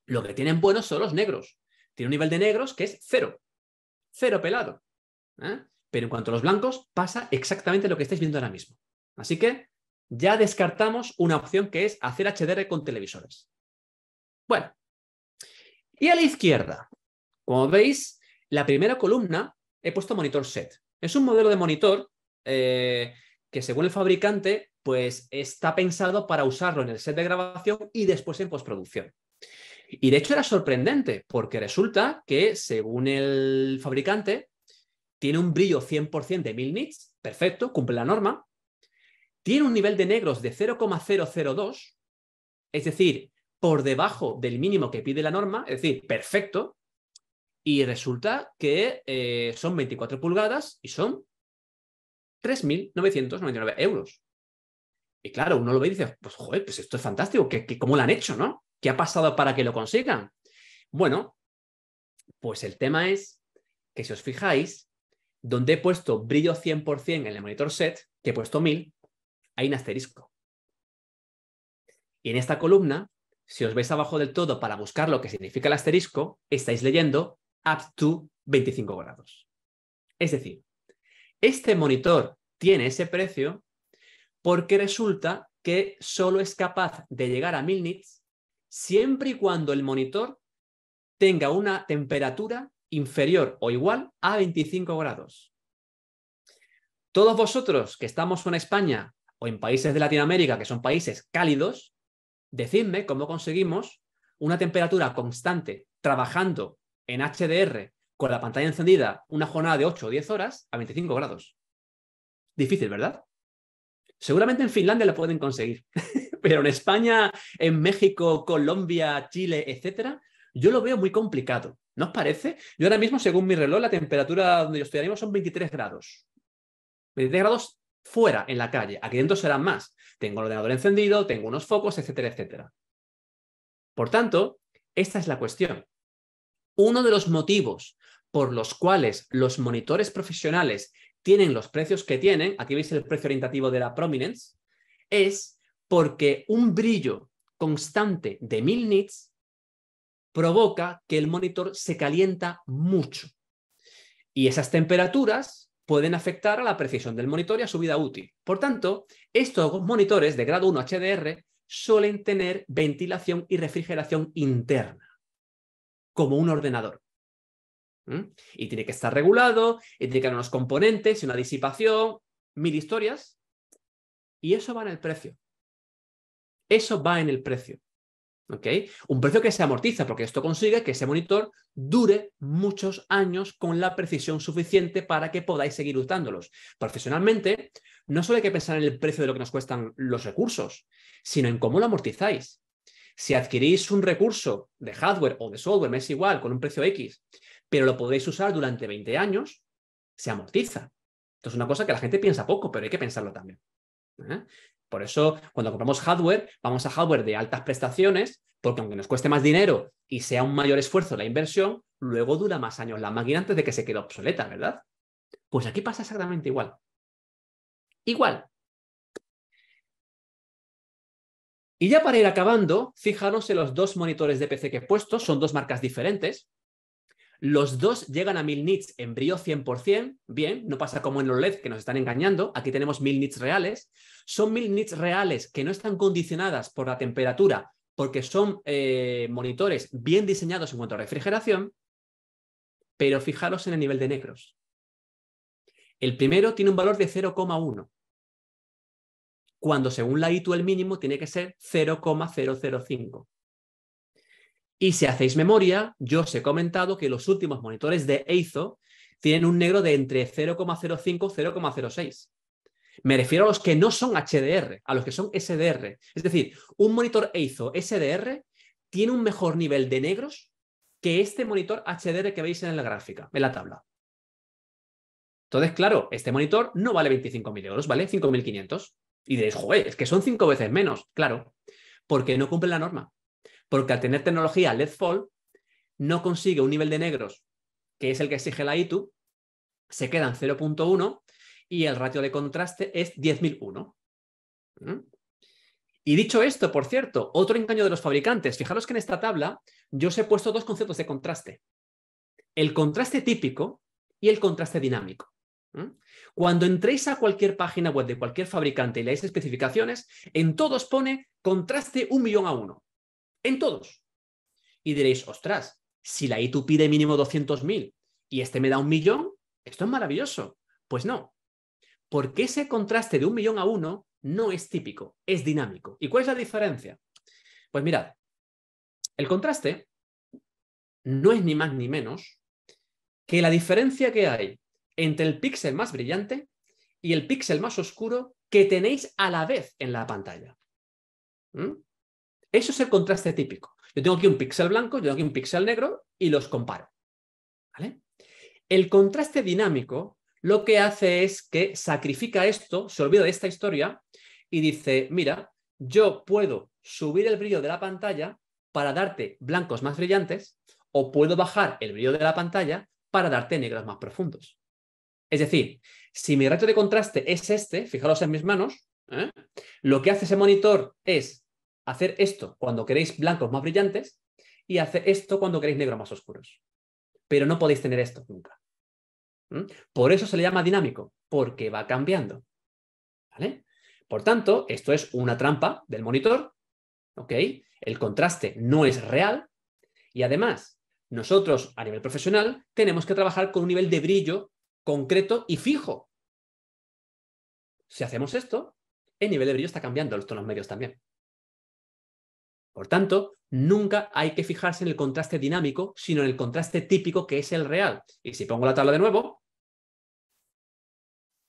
[SPEAKER 1] Lo que tienen buenos son los negros. Tiene un nivel de negros que es cero. Cero pelado. Pero en cuanto a los blancos, pasa exactamente lo que estáis viendo ahora mismo. Así que ya descartamos una opción que es hacer HDR con televisores. Bueno. Y a la izquierda, como veis, la primera columna he puesto monitor set. Es un modelo de monitor que según el fabricante pues está pensado para usarlo en el set de grabación y después en postproducción. Y de hecho era sorprendente porque resulta que según el fabricante tiene un brillo 100% de 1000 nits, perfecto, cumple la norma, tiene un nivel de negros de 0,002, es decir, por debajo del mínimo que pide la norma, es decir, perfecto, y resulta que son 24 pulgadas y son 3.999 euros. Y claro, uno lo ve y dice, pues joder, pues esto es fantástico, ¿cómo lo han hecho, no? ¿Qué ha pasado para que lo consigan? Bueno, pues el tema es que si os fijáis, donde he puesto brillo 100% en el monitor set, que he puesto 1000, hay un asterisco. Y en esta columna, si os veis abajo del todo para buscar lo que significa el asterisco, estáis leyendo up to 25 grados. Es decir, este monitor tiene ese precio porque resulta que solo es capaz de llegar a 1000 nits siempre y cuando el monitor tenga una temperatura inferior o igual a 25 grados. Todos vosotros que estamos en España o en países de Latinoamérica, que son países cálidos, decidme cómo conseguimos una temperatura constante trabajando en HDR con la pantalla encendida una jornada de 8 o 10 horas a 25 grados. Difícil, ¿verdad? Seguramente en Finlandia lo pueden conseguir, pero en España, en México, Colombia, Chile, etcétera, yo lo veo muy complicado. ¿No os parece? Yo ahora mismo, según mi reloj, la temperatura donde yo estoy ahora mismo son 23 grados. 23 grados fuera, en la calle. Aquí dentro serán más. Tengo el ordenador encendido, tengo unos focos, etcétera, etcétera. Por tanto, esta es la cuestión. Uno de los motivos por los cuales los monitores profesionales tienen los precios que tienen, aquí veis el precio orientativo de la Prominence, es porque un brillo constante de 1000 nits provoca que el monitor se calienta mucho. Y esas temperaturas pueden afectar a la precisión del monitor y a su vida útil. Por tanto, estos monitores de grado 1 HDR suelen tener ventilación y refrigeración interna, como un ordenador. Y tiene que estar regulado, y tiene que haber unos componentes y una disipación, 1000 historias, y eso va en el precio. Eso va en el precio. ¿Ok? Un precio que se amortiza, porque esto consigue que ese monitor dure muchos años con la precisión suficiente para que podáis seguir usándolos. Profesionalmente, no solo hay que pensar en el precio de lo que nos cuestan los recursos, sino en cómo lo amortizáis. Si adquirís un recurso de hardware o de software, me es igual, con un precio X, pero lo podéis usar durante 20 años, se amortiza. Esto es una cosa que la gente piensa poco, pero hay que pensarlo también. Por eso, cuando compramos hardware, vamos a hardware de altas prestaciones, porque aunque nos cueste más dinero y sea un mayor esfuerzo la inversión, luego dura más años la máquina antes de que se quede obsoleta, ¿verdad? Pues aquí pasa exactamente igual. Igual. Y ya para ir acabando, fijaros en los dos monitores de PC que he puesto, son dos marcas diferentes. Los dos llegan a 1000 nits en brillo 100%, bien, no pasa como en los LED que nos están engañando, aquí tenemos 1000 nits reales, son 1000 nits reales que no están condicionadas por la temperatura porque son monitores bien diseñados en cuanto a refrigeración, pero fijaros en el nivel de negros. El primero tiene un valor de 0,1, cuando según la ITU el mínimo tiene que ser 0,005. Y si hacéis memoria, yo os he comentado que los últimos monitores de Eizo tienen un negro de entre 0,05 y 0,06. Me refiero a los que no son HDR, a los que son SDR. Es decir, un monitor Eizo SDR tiene un mejor nivel de negros que este monitor HDR que veis en la gráfica, en la tabla. Entonces, claro, este monitor no vale 25.000 euros, vale 5.500. Y diréis, joder, es que son 5 veces menos. Claro, porque no cumple la norma. Porque al tener tecnología LED Fall, no consigue un nivel de negros, que es el que exige la ITU, se queda en 0,1 y el ratio de contraste es 10.001. Y dicho esto, por cierto, otro engaño de los fabricantes. Fijaros que en esta tabla yo os he puesto dos conceptos de contraste. El contraste típico y el contraste dinámico. Cuando entréis a cualquier página web de cualquier fabricante y leáis especificaciones, en todos pone contraste 1.000.000 a 1. En todos. Y diréis, ostras, si la ITU pide mínimo 200.000 y este me da 1.000.000, esto es maravilloso. Pues no, porque ese contraste de 1.000.000 a 1 no es típico, es dinámico. ¿Y cuál es la diferencia? Pues mirad, el contraste no es ni más ni menos que la diferencia que hay entre el píxel más brillante y el píxel más oscuro que tenéis a la vez en la pantalla. Eso es el contraste típico. Yo tengo aquí un píxel blanco, yo tengo aquí un píxel negro y los comparo. ¿Vale? El contraste dinámico lo que hace es que sacrifica esto, se olvida de esta historia y dice, mira, yo puedo subir el brillo de la pantalla para darte blancos más brillantes o puedo bajar el brillo de la pantalla para darte negros más profundos. Es decir, si mi ratio de contraste es este, fijaros en mis manos, lo que hace ese monitor es hacer esto cuando queréis blancos más brillantes y hace esto cuando queréis negros más oscuros. Pero no podéis tener esto nunca. Por eso se le llama dinámico, porque va cambiando. ¿Vale? Por tanto, esto es una trampa del monitor, ¿ok? El contraste no es real y además Nosotros, a nivel profesional, tenemos que trabajar con un nivel de brillo concreto y fijo. Si hacemos esto, el nivel de brillo está cambiando, los tonos medios también. Por tanto, nunca hay que fijarse en el contraste dinámico, sino en el contraste típico, que es el real. Y si pongo la tabla de nuevo,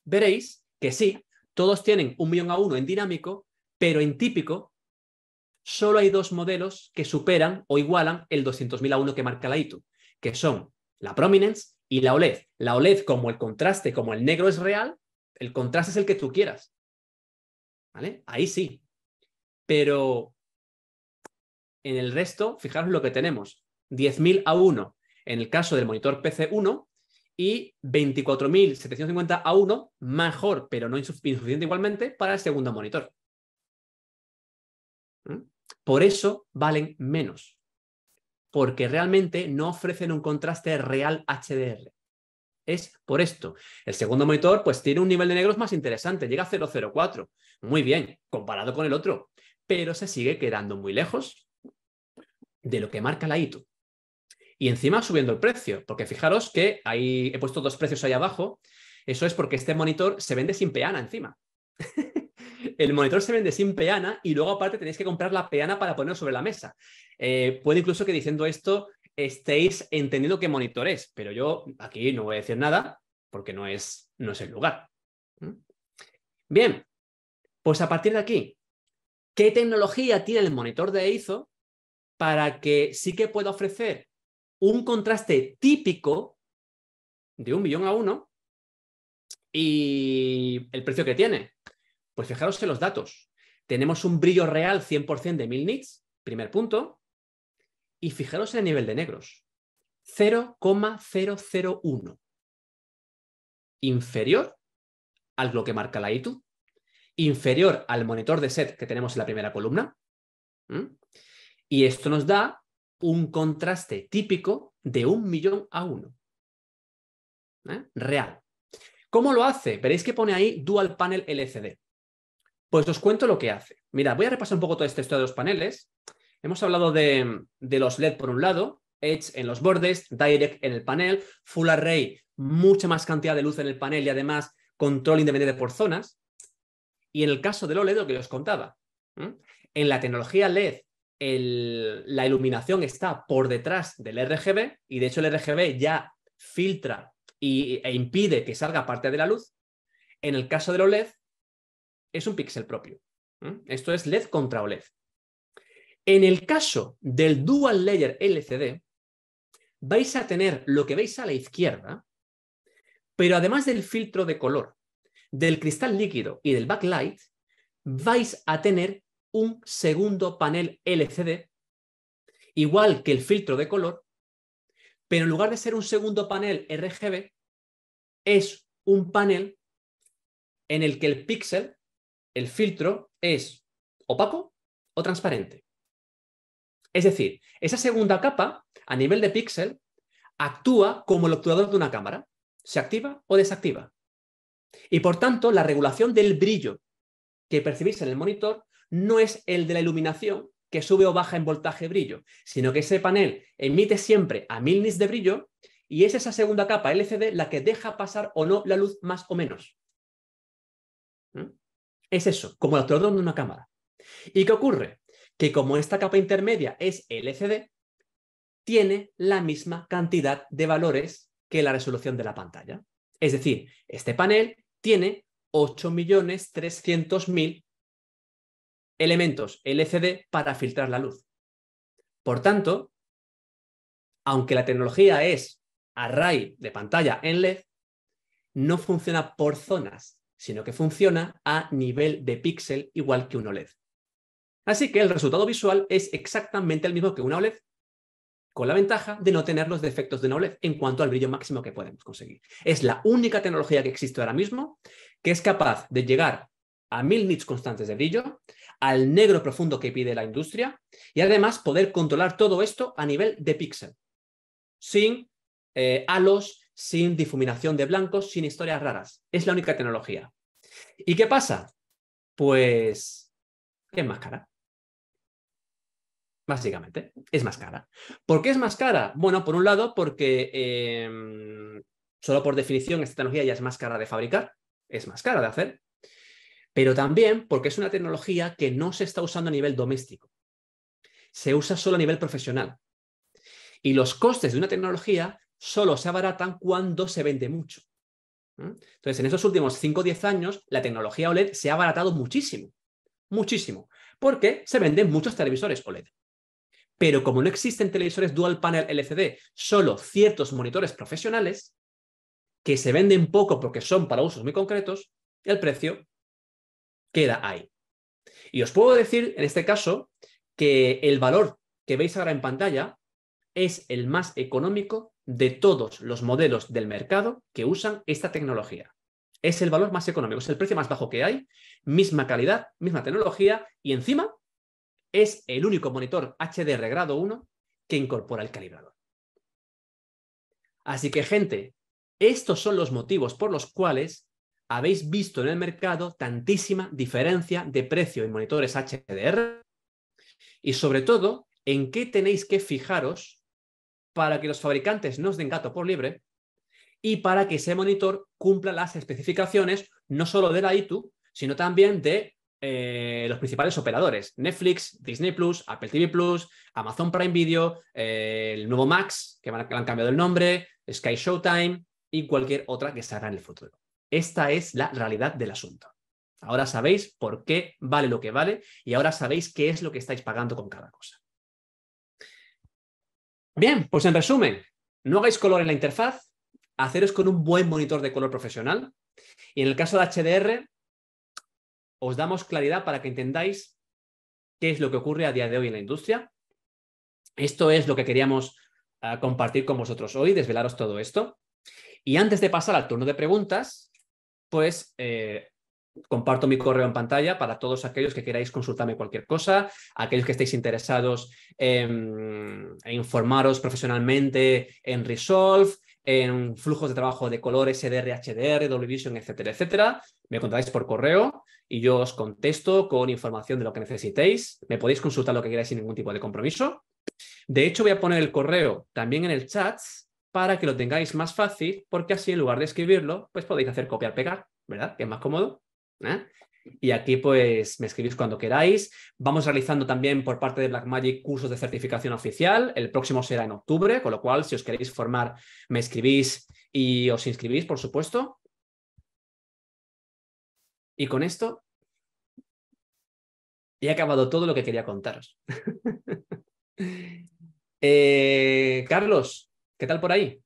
[SPEAKER 1] veréis que sí, todos tienen 1.000.000 a 1 en dinámico, pero en típico solo hay 2 modelos que superan o igualan el 200.000 a 1 que marca la ITU, que son la Prominence y la OLED. La OLED, como el contraste, como el negro es real, el contraste es el que tú quieras. ¿Vale? Ahí sí. Pero en el resto, fijaros lo que tenemos. 10.000 a 1 en el caso del monitor PC1 y 24.750 a 1, mejor, pero no insuficiente igualmente, para el segundo monitor. Por eso valen menos, porque realmente no ofrecen un contraste real HDR. Es por esto. El segundo monitor pues tiene un nivel de negros más interesante, llega a 0,04. Muy bien, comparado con el otro, pero se sigue quedando muy lejos de lo que marca la ITU. Y encima subiendo el precio, porque fijaros que ahí he puesto 2 precios ahí abajo. Eso es porque este monitor se vende sin peana encima. El monitor se vende sin peana y luego aparte tenéis que comprar la peana para ponerlo sobre la mesa. Puede incluso que diciendo esto estéis entendiendo qué monitor es, pero yo aquí no voy a decir nada porque no es el lugar. Bien, pues a partir de aquí, ¿qué tecnología tiene el monitor de Eizo para que sí que pueda ofrecer un contraste típico de 1.000.000 a 1 y el precio que tiene? Pues fijaros en los datos. Tenemos un brillo real 100% de 1000 nits, primer punto, y fijaros en el nivel de negros. 0,001. Inferior a lo que marca la ITU, inferior al monitor de set que tenemos en la primera columna. Y esto nos da un contraste típico de 1.000.000 a 1. Real. ¿Cómo lo hace? Veréis que pone ahí Dual Panel LCD. Pues os cuento lo que hace. Mira, voy a repasar un poco todo este estudio de los paneles. Hemos hablado de los LED por un lado, Edge en los bordes, Direct en el panel, Full Array, mucha más cantidad de luz en el panel y además control independiente por zonas. Y en el caso del OLED, lo que os contaba, en la tecnología LED la iluminación está por detrás del RGB y de hecho el RGB ya filtra e impide que salga parte de la luz. En el caso del OLED es un píxel propio. Esto es LED contra OLED. En el caso del Dual Layer LCD vais a tener lo que veis a la izquierda, pero además del filtro de color, del cristal líquido y del backlight, vais a tener un segundo panel LCD, igual que el filtro de color, pero en lugar de ser un segundo panel RGB, es un panel en el que el píxel, el filtro, es opaco o transparente. Es decir, esa segunda capa, a nivel de píxel, actúa como el obturador de una cámara. Se activa o desactiva. Y por tanto, la regulación del brillo que percibís en el monitor no es el de la iluminación que sube o baja en voltaje brillo, sino que ese panel emite siempre a 1000 nits de brillo y es esa segunda capa LCD la que deja pasar o no la luz más o menos. Es eso, como el obturador de una cámara. ¿Y qué ocurre? Que como esta capa intermedia es LCD, tiene la misma cantidad de valores que la resolución de la pantalla. Es decir, este panel tiene 8.300.000 elementos LCD para filtrar la luz. Por tanto, aunque la tecnología es array de pantalla en LED, no funciona por zonas, sino que funciona a nivel de píxel igual que un OLED. Así que el resultado visual es exactamente el mismo que una OLED, con la ventaja de no tener los defectos de una OLED en cuanto al brillo máximo que podemos conseguir. Es la única tecnología que existe ahora mismo que es capaz de llegar a 1000 nits constantes de brillo, al negro profundo que pide la industria y además poder controlar todo esto a nivel de píxel, sin halos, sin difuminación de blancos, sin historias raras. Es la única tecnología. ¿Y qué pasa? Pues es más cara. Básicamente, es más cara. ¿Por qué es más cara? Bueno, por un lado, porque solo por definición esta tecnología ya es más cara de fabricar, es más cara de hacer, pero también porque es una tecnología que no se está usando a nivel doméstico, se usa solo a nivel profesional. Y los costes de una tecnología solo se abaratan cuando se vende mucho. Entonces, en esos últimos 5 o 10 años, la tecnología OLED se ha abaratado muchísimo, muchísimo, porque se venden muchos televisores OLED. Pero como no existen televisores dual panel LCD, solo ciertos monitores profesionales, que se venden poco porque son para usos muy concretos, el precio queda ahí. Y os puedo decir, en este caso, que el valor que veis ahora en pantalla es el más económico de todos los modelos del mercado que usan esta tecnología. Es el valor más económico, es el precio más bajo que hay, misma calidad, misma tecnología y encima es el único monitor HDR grado 1 que incorpora el calibrador. Así que, gente, estos son los motivos por los cuales habéis visto en el mercado tantísima diferencia de precio en monitores HDR y, sobre todo, en qué tenéis que fijaros para que los fabricantes no os den gato por liebre y para que ese monitor cumpla las especificaciones no solo de la ITU, sino también de los principales operadores: Netflix, Disney Plus, Apple TV Plus, Amazon Prime Video, el nuevo Max, que han cambiado el nombre, Sky Showtime y cualquier otra que salga en el futuro. Esta es la realidad del asunto. Ahora sabéis por qué vale lo que vale y ahora sabéis qué es lo que estáis pagando con cada cosa. Bien, pues en resumen, no hagáis color en la interfaz, haceros con un buen monitor de color profesional y en el caso de HDR os damos claridad para que entendáis qué es lo que ocurre a día de hoy en la industria. Esto es lo que queríamos compartir con vosotros hoy, desvelaros todo esto. Y antes de pasar al turno de preguntas, pues comparto mi correo en pantalla para todos aquellos que queráis consultarme cualquier cosa, aquellos que estéis interesados en informaros profesionalmente en Resolve, en flujos de trabajo de color SDR, HDR, Dolby Vision, etcétera, etcétera. Me contáis por correo y yo os contesto con información de lo que necesitéis. Me podéis consultar lo que queráis sin ningún tipo de compromiso. De hecho, voy a poner el correo también en el chat para que lo tengáis más fácil, porque así en lugar de escribirlo, pues podéis hacer copiar-pegar, ¿verdad? Que es más cómodo. Y aquí pues me escribís cuando queráis. Vamos realizando también por parte de Blackmagic cursos de certificación oficial. El próximo será en octubre, con lo cual si os queréis formar me escribís y os inscribís, por supuesto. Y con esto he acabado todo lo que quería contaros. Carlos, ¿qué tal por ahí?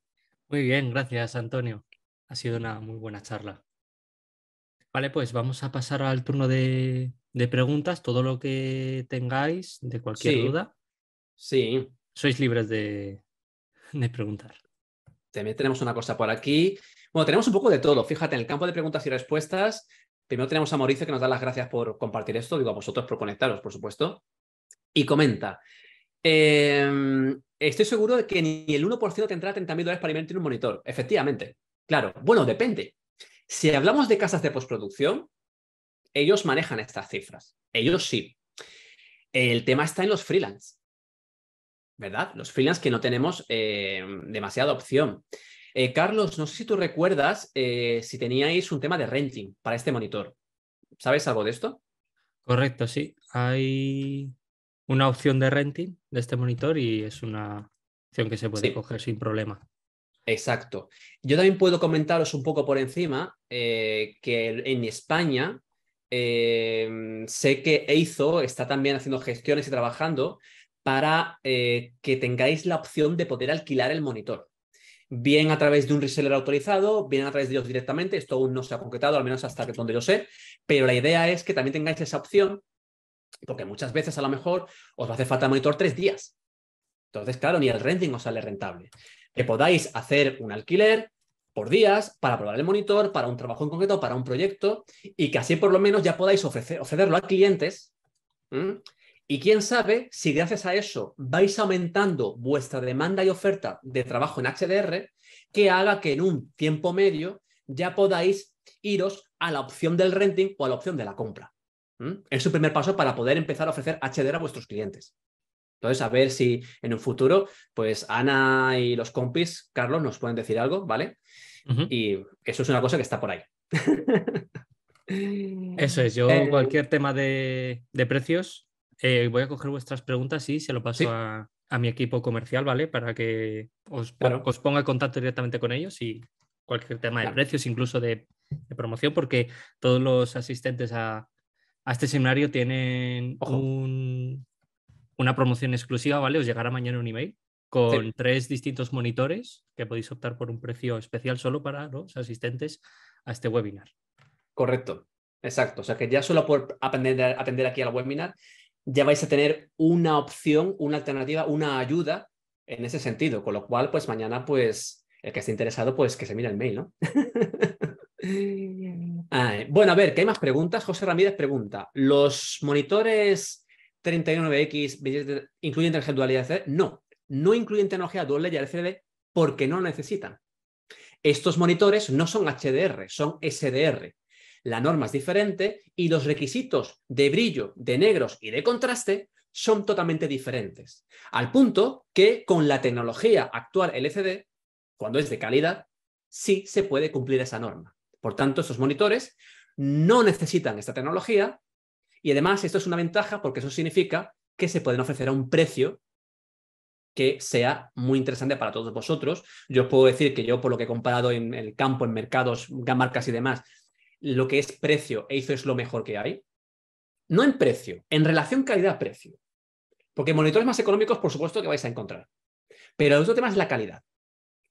[SPEAKER 2] Muy bien, gracias, Antonio. Ha sido una muy buena charla. Vale, pues vamos a pasar al turno de preguntas. Todo lo que tengáis de cualquier
[SPEAKER 1] Sí,
[SPEAKER 2] duda,
[SPEAKER 1] sí.
[SPEAKER 2] sois libres de preguntar.
[SPEAKER 1] También tenemos una cosa por aquí. Bueno, tenemos un poco de todo. Fíjate, en el campo de preguntas y respuestas, primero tenemos a Mauricio que nos da las gracias por compartir esto. Digo, a vosotros por conectaros, por supuesto. Y comenta: estoy seguro de que ni el 1% tendrá $30.000 para invertir en un monitor. Efectivamente. Claro. Bueno, depende. Si hablamos de casas de postproducción, ellos manejan estas cifras. Ellos sí. El tema está en los freelance, ¿verdad? Los freelance que no tenemos demasiada opción. Carlos, no sé si tú recuerdas si teníais un tema de renting para este monitor. ¿Sabes algo de esto?
[SPEAKER 2] Correcto, sí. Hay una opción de renting de este monitor y es una opción que se puede
[SPEAKER 1] Sí,
[SPEAKER 2] coger sin problema.
[SPEAKER 1] exacto. Yo también puedo comentaros un poco por encima que en España sé que Eizo está también haciendo gestiones y trabajando para que tengáis la opción de poder alquilar el monitor. Bien a través de un reseller autorizado, bien a través de ellos directamente. Esto aún no se ha concretado, al menos hasta donde yo sé, pero la idea es que también tengáis esa opción, porque muchas veces a lo mejor os va a hacer falta el monitor 3 días. Entonces, claro, ni el renting os sale rentable. Que podáis hacer un alquiler por días para probar el monitor, para un trabajo en concreto, para un proyecto, y que así por lo menos ya podáis ofrecerlo a clientes. Y quién sabe si gracias a eso vais aumentando vuestra demanda y oferta de trabajo en HDR, que haga que en un tiempo medio ya podáis iros a la opción del renting o a la opción de la compra. Es su primer paso para poder empezar a ofrecer HDR a vuestros clientes. Entonces, a ver si en un futuro, pues Ana y los compis, Carlos, nos pueden decir algo, ¿vale? Y eso es una cosa que está por ahí.
[SPEAKER 2] Eso es, yo cualquier tema de precios, voy a coger vuestras preguntas y se lo paso
[SPEAKER 1] Sí,
[SPEAKER 2] a mi equipo comercial, ¿vale? Para que
[SPEAKER 1] claro,
[SPEAKER 2] os ponga en contacto directamente con ellos y cualquier tema de
[SPEAKER 1] claro.
[SPEAKER 2] precios, incluso de promoción, porque todos los asistentes a este seminario tienen
[SPEAKER 1] Ojo,
[SPEAKER 2] una promoción exclusiva, ¿vale? Os llegará mañana un email
[SPEAKER 1] sí,
[SPEAKER 2] con 3 distintos monitores que podéis optar por un precio especial solo para los asistentes a este webinar.
[SPEAKER 1] correcto. Exacto. O sea que ya solo por atender aquí al webinar, ya vais a tener una opción, una alternativa, una ayuda en ese sentido. Con lo cual, pues mañana, pues, el que esté interesado, pues que se mire el mail, ¿no? Bueno, a ver, que hay más preguntas. José Ramírez pregunta: ¿los monitores 39X incluyen tecnología Dual LCD? No, no incluyen tecnología Dual LCD porque no lo necesitan. Estos monitores no son HDR, son SDR. La norma es diferente y los requisitos de brillo, de negros y de contraste son totalmente diferentes. Al punto que con la tecnología actual LCD, cuando es de calidad, sí se puede cumplir esa norma. Por tanto, estos monitores no necesitan esta tecnología y además esto es una ventaja porque eso significa que se pueden ofrecer a un precio que sea muy interesante para todos vosotros. Yo os puedo decir que yo, por lo que he comparado en el campo, en mercados, marcas y demás, lo que es precio, Eizo es lo mejor que hay. No en precio, en relación calidad-precio. Porque monitores más económicos, por supuesto, que vais a encontrar. Pero el otro tema es la calidad.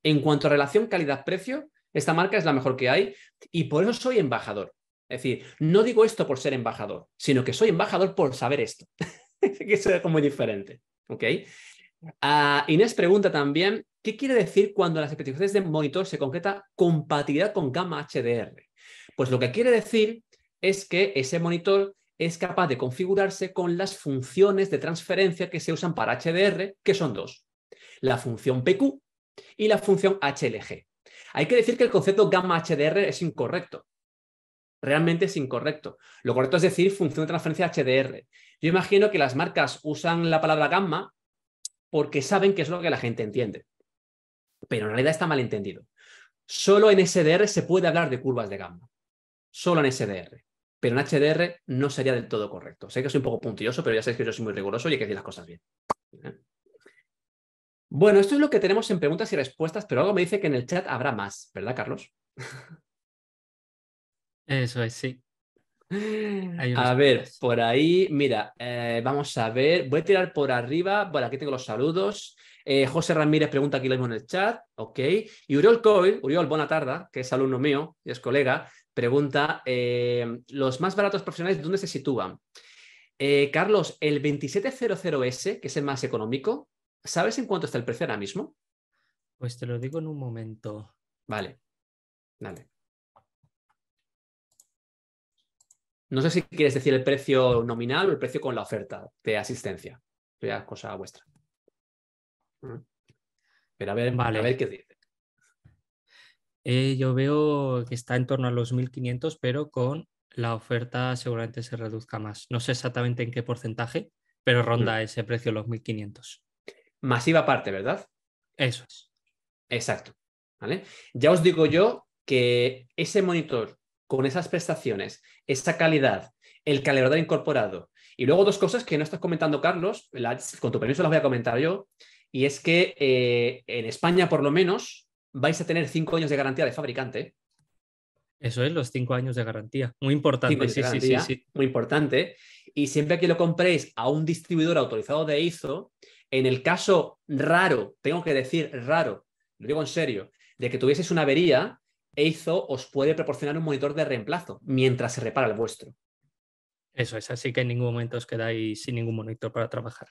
[SPEAKER 1] En cuanto a relación calidad-precio, esta marca es la mejor que hay y por eso soy embajador. Es decir, no digo esto por ser embajador, sino que soy embajador por saber esto. Que eso es muy diferente. ¿Ok? Inés pregunta también, ¿qué quiere decir cuando en las especificaciones de monitor se concreta compatibilidad con gamma HDR? Pues lo que quiere decir es que ese monitor es capaz de configurarse con las funciones de transferencia que se usan para HDR, que son dos: la función PQ y la función HLG. Hay que decir que el concepto gamma HDR es incorrecto. Realmente es incorrecto. Lo correcto es decir función de transferencia HDR. Yo imagino que las marcas usan la palabra gamma porque saben que es lo que la gente entiende. Pero en realidad está mal entendido. Solo en SDR se puede hablar de curvas de gamma. Solo en SDR. Pero en HDR no sería del todo correcto. Sé que soy un poco puntilloso, pero ya sabéis que yo soy muy riguroso y hay que decir las cosas bien. Bueno, esto es lo que tenemos en preguntas y respuestas, pero algo me dice que en el chat habrá más, ¿verdad, Carlos?
[SPEAKER 2] Eso es, sí. Hay unas
[SPEAKER 1] A ver,
[SPEAKER 2] cuantas.
[SPEAKER 1] por ahí, mira, vamos a ver, voy a tirar por arriba, bueno, aquí tengo los saludos. José Ramírez pregunta aquí lo mismo en el chat, ok. Y Uriol Coy, Uriol, buena tarde, que es alumno mío y es colega, pregunta, ¿los más baratos profesionales dónde se sitúan? Carlos, el 2700S, que es el más económico, ¿sabes en cuánto está el precio ahora mismo?
[SPEAKER 2] Pues te lo digo en un momento.
[SPEAKER 1] Vale, vale. No sé si quieres decir el precio nominal o el precio con la oferta de asistencia. Ya cosa vuestra. Pero a
[SPEAKER 2] Vale.
[SPEAKER 1] ver qué dice.
[SPEAKER 2] Yo veo que está en torno a los 1.500, pero con la oferta seguramente se reduzca más. No sé exactamente en qué porcentaje, pero ronda ese precio los 1.500.
[SPEAKER 1] Masiva parte, ¿verdad?
[SPEAKER 2] Eso es.
[SPEAKER 1] Exacto. ¿Vale? Ya os digo yo que ese monitor con esas prestaciones, esa calidad, el calibrador incorporado y luego dos cosas que no estás comentando, Carlos, con tu permiso las voy a comentar yo, y es que en España por lo menos vais a tener 5 años de garantía de fabricante.
[SPEAKER 2] Eso es, los 5 años de garantía. Muy
[SPEAKER 1] 5
[SPEAKER 2] importante,
[SPEAKER 1] años de
[SPEAKER 2] sí, sí, sí,
[SPEAKER 1] garantía,
[SPEAKER 2] sí.
[SPEAKER 1] muy importante. Y siempre que lo compréis a un distribuidor autorizado de ISO, en el caso raro, tengo que decir raro, lo digo en serio, de que tuvieseis una avería, ISO os puede proporcionar un monitor de reemplazo mientras se repara el vuestro.
[SPEAKER 2] Eso es, así que en ningún momento os quedáis sin ningún monitor para trabajar.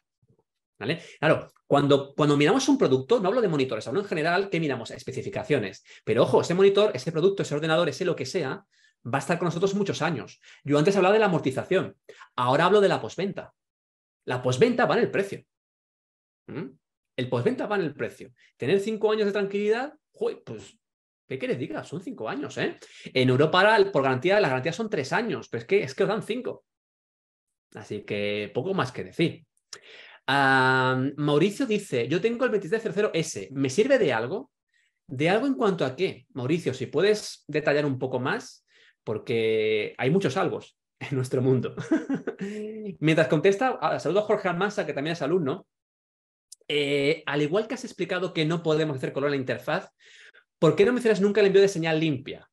[SPEAKER 1] ¿Vale? Claro, cuando miramos un producto, no hablo de monitores, hablo en general que miramos especificaciones. Pero ojo, ese monitor, ese producto, ese ordenador, ese lo que sea, va a estar con nosotros muchos años. Yo antes hablaba de la amortización, ahora hablo de la postventa. La postventa va en el precio. El postventa va en el precio. Tener 5 años de tranquilidad, pues, ¿qué quieres diga? Son 5 años, ¿eh? En Europa, por garantía, las garantías son 3 años, pero es que os dan 5. Así que poco más que decir. Mauricio dice, yo tengo el 2300S, ¿me sirve de algo? ¿De algo en cuanto a qué? Mauricio, si puedes detallar un poco más, porque hay muchos albos en nuestro mundo. Mientras contesta, saludo a Jorge Almansa, que también es alumno. Al igual que has explicado que no podemos hacer color en la interfaz, ¿por qué no mencionas nunca el envío de señal limpia?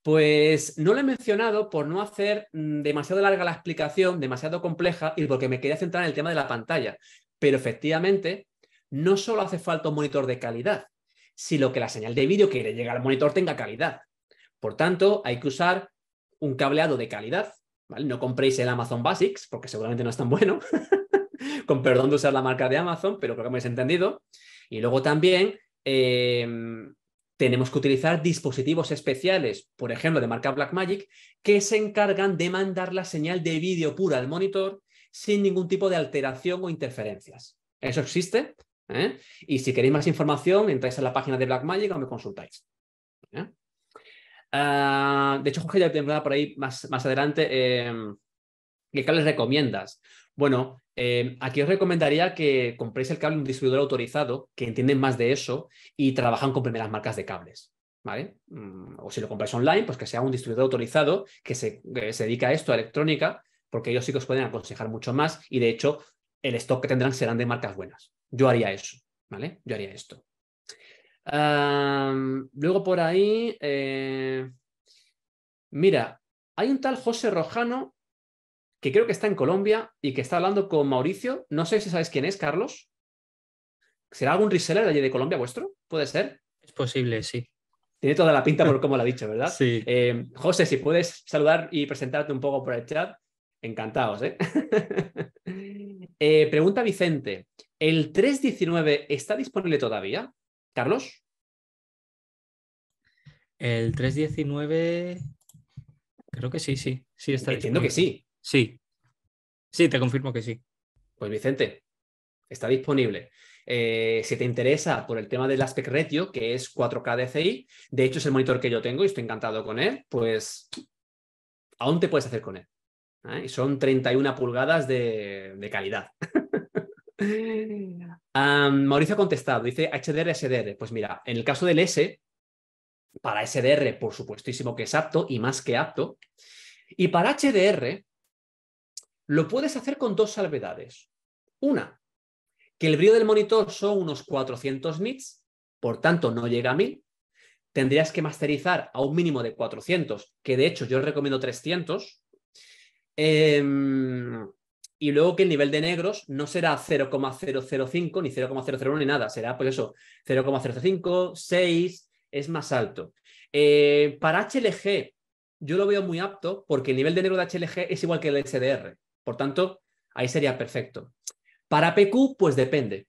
[SPEAKER 1] Pues no lo he mencionado por no hacer demasiado larga la explicación, demasiado compleja, y porque me quería centrar en el tema de la pantalla. Pero efectivamente, no solo hace falta un monitor de calidad, sino que la señal de vídeo que le llega al monitor tenga calidad. Por tanto, hay que usar un cableado de calidad, ¿vale? No compréis el Amazon Basics, porque seguramente no es tan bueno, con perdón de usar la marca de Amazon, pero creo que me habéis entendido. Y luego también tenemos que utilizar dispositivos especiales, por ejemplo, de marca Blackmagic, que se encargan de mandar la señal de vídeo pura al monitor sin ningún tipo de alteración o interferencias. Eso existe, ¿eh? Y si queréis más información, entráis a la página de Blackmagic o me consultáis. ¿Eh? De hecho, Jorge ya tendrá por ahí más adelante ¿qué cables recomiendas? Bueno, aquí os recomendaría que compréis el cable de un distribuidor autorizado, que entienden más de eso y trabajan con primeras marcas de cables, ¿vale? O si lo compráis online, pues que sea un distribuidor autorizado que se dedica a esto, a electrónica, porque ellos sí que os pueden aconsejar mucho más y de hecho el stock que tendrán serán de marcas buenas. Yo haría eso, ¿vale? Yo haría esto. Luego por ahí, mira, hay un tal José Rojano que creo que está en Colombia y que está hablando con Mauricio. No sé si sabes quién es, Carlos. ¿Será algún reseller de allí de Colombia vuestro? ¿Puede ser?
[SPEAKER 2] Es posible, sí.
[SPEAKER 1] Tiene toda la pinta por cómo lo ha dicho, ¿verdad?
[SPEAKER 2] Sí.
[SPEAKER 1] José, si puedes saludar y presentarte un poco por el chat, encantados, ¿eh? Pregunta Vicente, ¿el 319 está disponible todavía, Carlos?
[SPEAKER 2] El 319, creo que sí, sí. Sí está
[SPEAKER 1] Entiendo
[SPEAKER 2] disponible.
[SPEAKER 1] que sí.
[SPEAKER 2] Sí. Sí, te confirmo que sí.
[SPEAKER 1] Pues Vicente, está disponible. Si te interesa por el tema del aspect ratio, que es 4K DCI, de hecho es el monitor que yo tengo y estoy encantado con él, pues aún te puedes hacer con él. Y son 31 pulgadas de calidad. Mauricio ha contestado, dice HDR, SDR. Pues mira, en el caso del S, para SDR, por supuestísimo que es apto y más que apto. Y para HDR, lo puedes hacer con dos salvedades. Una, que el brillo del monitor son unos 400 nits, por tanto no llega a 1000. Tendrías que masterizar a un mínimo de 400, que de hecho yo recomiendo 300. Y luego que el nivel de negros no será 0,005 ni 0,001 ni nada, será pues eso, 0,005, 6, es más alto. Para HLG yo lo veo muy apto porque el nivel de negro de HLG es igual que el SDR, por tanto ahí sería perfecto. Para PQ pues depende,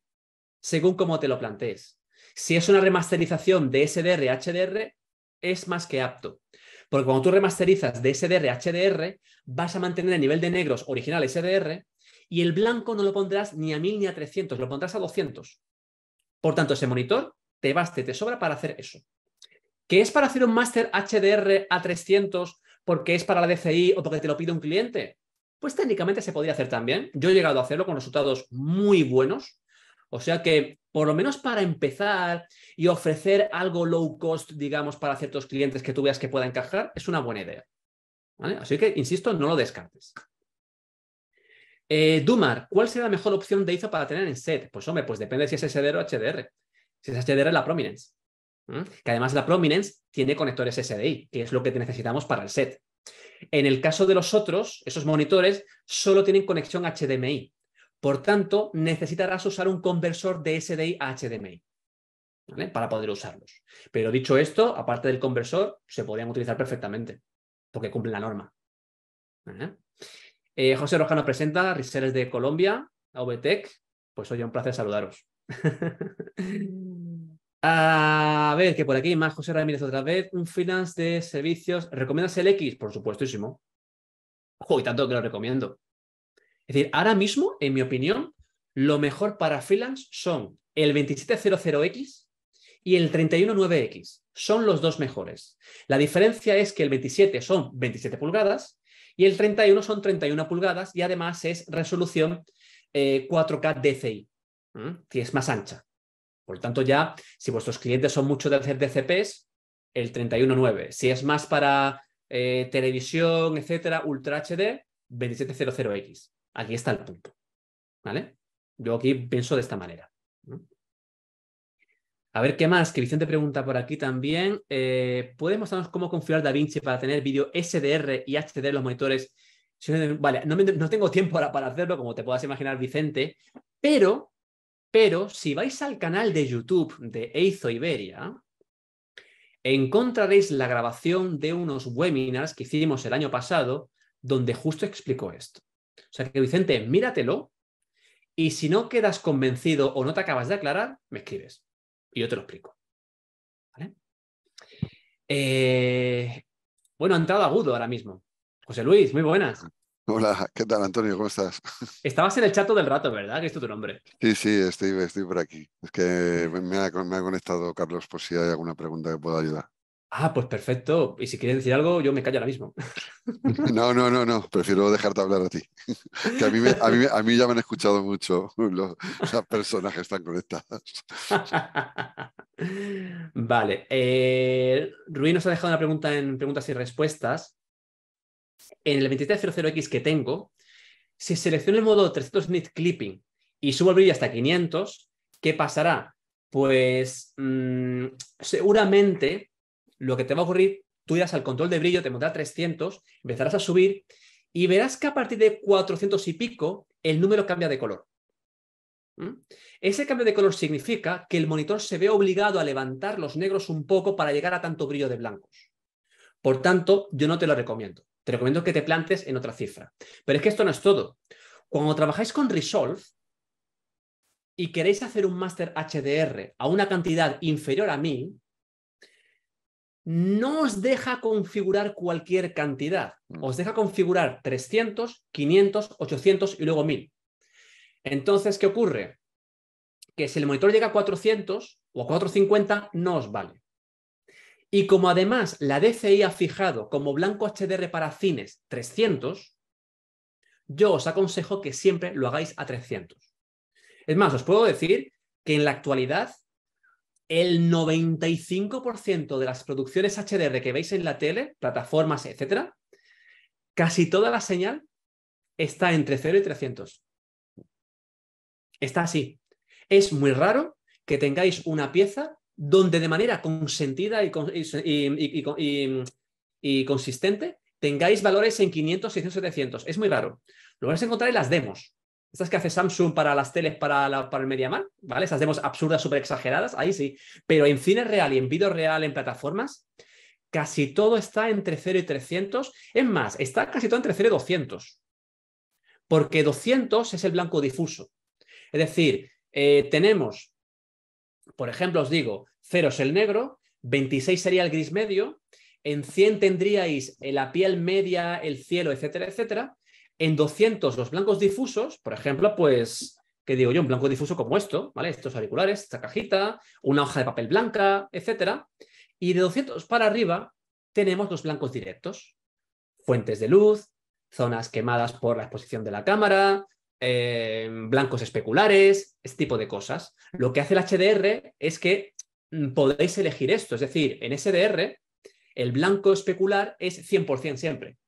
[SPEAKER 1] según cómo te lo plantees. Si es una remasterización de SDR a HDR es más que apto. Porque cuando tú remasterizas de SDR a HDR, vas a mantener el nivel de negros original SDR y el blanco no lo pondrás ni a 1000 ni a 300, lo pondrás a 200. Por tanto, ese monitor te baste, te sobra para hacer eso. ¿Que es para hacer un máster HDR a 300 porque es para la DCI o porque te lo pide un cliente? Pues técnicamente se podría hacer también. Yo he llegado a hacerlo con resultados muy buenos. O sea que, por lo menos para empezar y ofrecer algo low cost, digamos, para ciertos clientes que tú veas que pueda encajar, es una buena idea. ¿Vale? Así que, insisto, no lo descartes. Dumar, ¿cuál será la mejor opción de ISO para tener en set? Pues hombre, pues depende si es SDR o HDR. Si es HDR, la Prominence. Que además la Prominence tiene conectores SDI, que es lo que necesitamos para el set. En el caso de los otros, esos monitores solo tienen conexión HDMI. Por tanto, necesitarás usar un conversor de SDI a HDMI, ¿vale? Para poder usarlos. Pero dicho esto, aparte del conversor, se podrían utilizar perfectamente, porque cumplen la norma. José Rojano presenta resellers de Colombia, AVTech. Pues oye, un placer saludaros. A ver, que por aquí más José Ramírez otra vez. Un freelance de servicios. ¿Recomiendas el X? Por supuestísimo. Ojo, y tanto que lo recomiendo. Es decir, ahora mismo, en mi opinión, lo mejor para freelance son el 2700X y el 319X. Son los dos mejores. La diferencia es que el 27 son 27 pulgadas y el 31 son 31 pulgadas y además es resolución 4K DCI, que es más ancha. Por lo tanto, ya, si vuestros clientes son mucho de hacer DCPs, el 31.9. Si es más para televisión, etcétera, Ultra HD, 2700X. Aquí está el punto. ¿Vale? Yo aquí pienso de esta manera. A ver qué más, que Vicente pregunta por aquí también. ¿Puedes mostrarnos cómo configurar DaVinci para tener vídeo SDR y HDR en los monitores? Vale, no tengo tiempo para hacerlo, como te puedas imaginar, Vicente, pero si vais al canal de YouTube de Eizo Iberia, encontraréis la grabación de unos webinars que hicimos el año pasado, donde justo explicó esto. O sea que, Vicente, míratelo, y si no quedas convencido o no te acabas de aclarar, me escribes y yo te lo explico. ¿Vale? Bueno, ha entrado agudo ahora mismo. José Luis, muy buenas.
[SPEAKER 3] Hola, ¿qué tal, Antonio? ¿Cómo estás?
[SPEAKER 1] Estabas en el chat todo el rato, ¿verdad? Que es tu nombre.
[SPEAKER 3] Sí, estoy por aquí. Es que me ha conectado Carlos por si hay alguna pregunta que pueda ayudar.
[SPEAKER 1] Ah, pues perfecto. Y si quieres decir algo, yo me callo ahora mismo.
[SPEAKER 3] No. Prefiero dejarte hablar a ti. Que a mí ya me han escuchado mucho las personas que están conectadas.
[SPEAKER 1] Vale. Rui nos ha dejado una pregunta en preguntas y respuestas. En el 2300X que tengo, si selecciono el modo 300 nit clipping y subo el brillo hasta 500, ¿qué pasará? Pues seguramente lo que te va a ocurrir, tú irás al control de brillo, te montará 300, empezarás a subir y verás que a partir de 400 y pico el número cambia de color. Ese cambio de color significa que el monitor se ve obligado a levantar los negros un poco para llegar a tanto brillo de blancos. Por tanto, yo no te lo recomiendo. Te recomiendo que te plantes en otra cifra. Pero es que esto no es todo. Cuando trabajáis con Resolve y queréis hacer un Master HDR a una cantidad inferior a 1000, no os deja configurar cualquier cantidad. Os deja configurar 300, 500, 800 y luego 1000. Entonces, ¿qué ocurre? Que si el monitor llega a 400 o a 450, no os vale. Y como además la DCI ha fijado como blanco HDR para cines 300, yo os aconsejo que siempre lo hagáis a 300. Es más, os puedo decir que en la actualidad el 95% de las producciones HDR que veis en la tele, plataformas, etcétera, casi toda la señal está entre 0 y 300. Está así. Es muy raro que tengáis una pieza donde de manera consentida y consistente tengáis valores en 500, 600, 700. Es muy raro. Lo vais a encontrar en las demos. Estas que hace Samsung para las teles para el MediaMarkt, ¿vale? Esas demos absurdas, súper exageradas, ahí sí. Pero en cine real y en vídeo real, en plataformas, casi todo está entre 0 y 300. Es más, está casi todo entre 0 y 200. Porque 200 es el blanco difuso. Es decir, tenemos, por ejemplo, os digo, 0 es el negro, 26 sería el gris medio, en 100 tendríais la piel media, el cielo, etcétera, etcétera. En 200 los blancos difusos, por ejemplo, pues, ¿qué digo yo? Un blanco difuso como esto, ¿vale? Estos auriculares, esta cajita, una hoja de papel blanca, etcétera. Y de 200 para arriba tenemos los blancos directos. Fuentes de luz, zonas quemadas por la exposición de la cámara, blancos especulares, este tipo de cosas. Lo que hace el HDR es que podéis elegir esto. Es decir, en SDR el blanco especular es 100% siempre.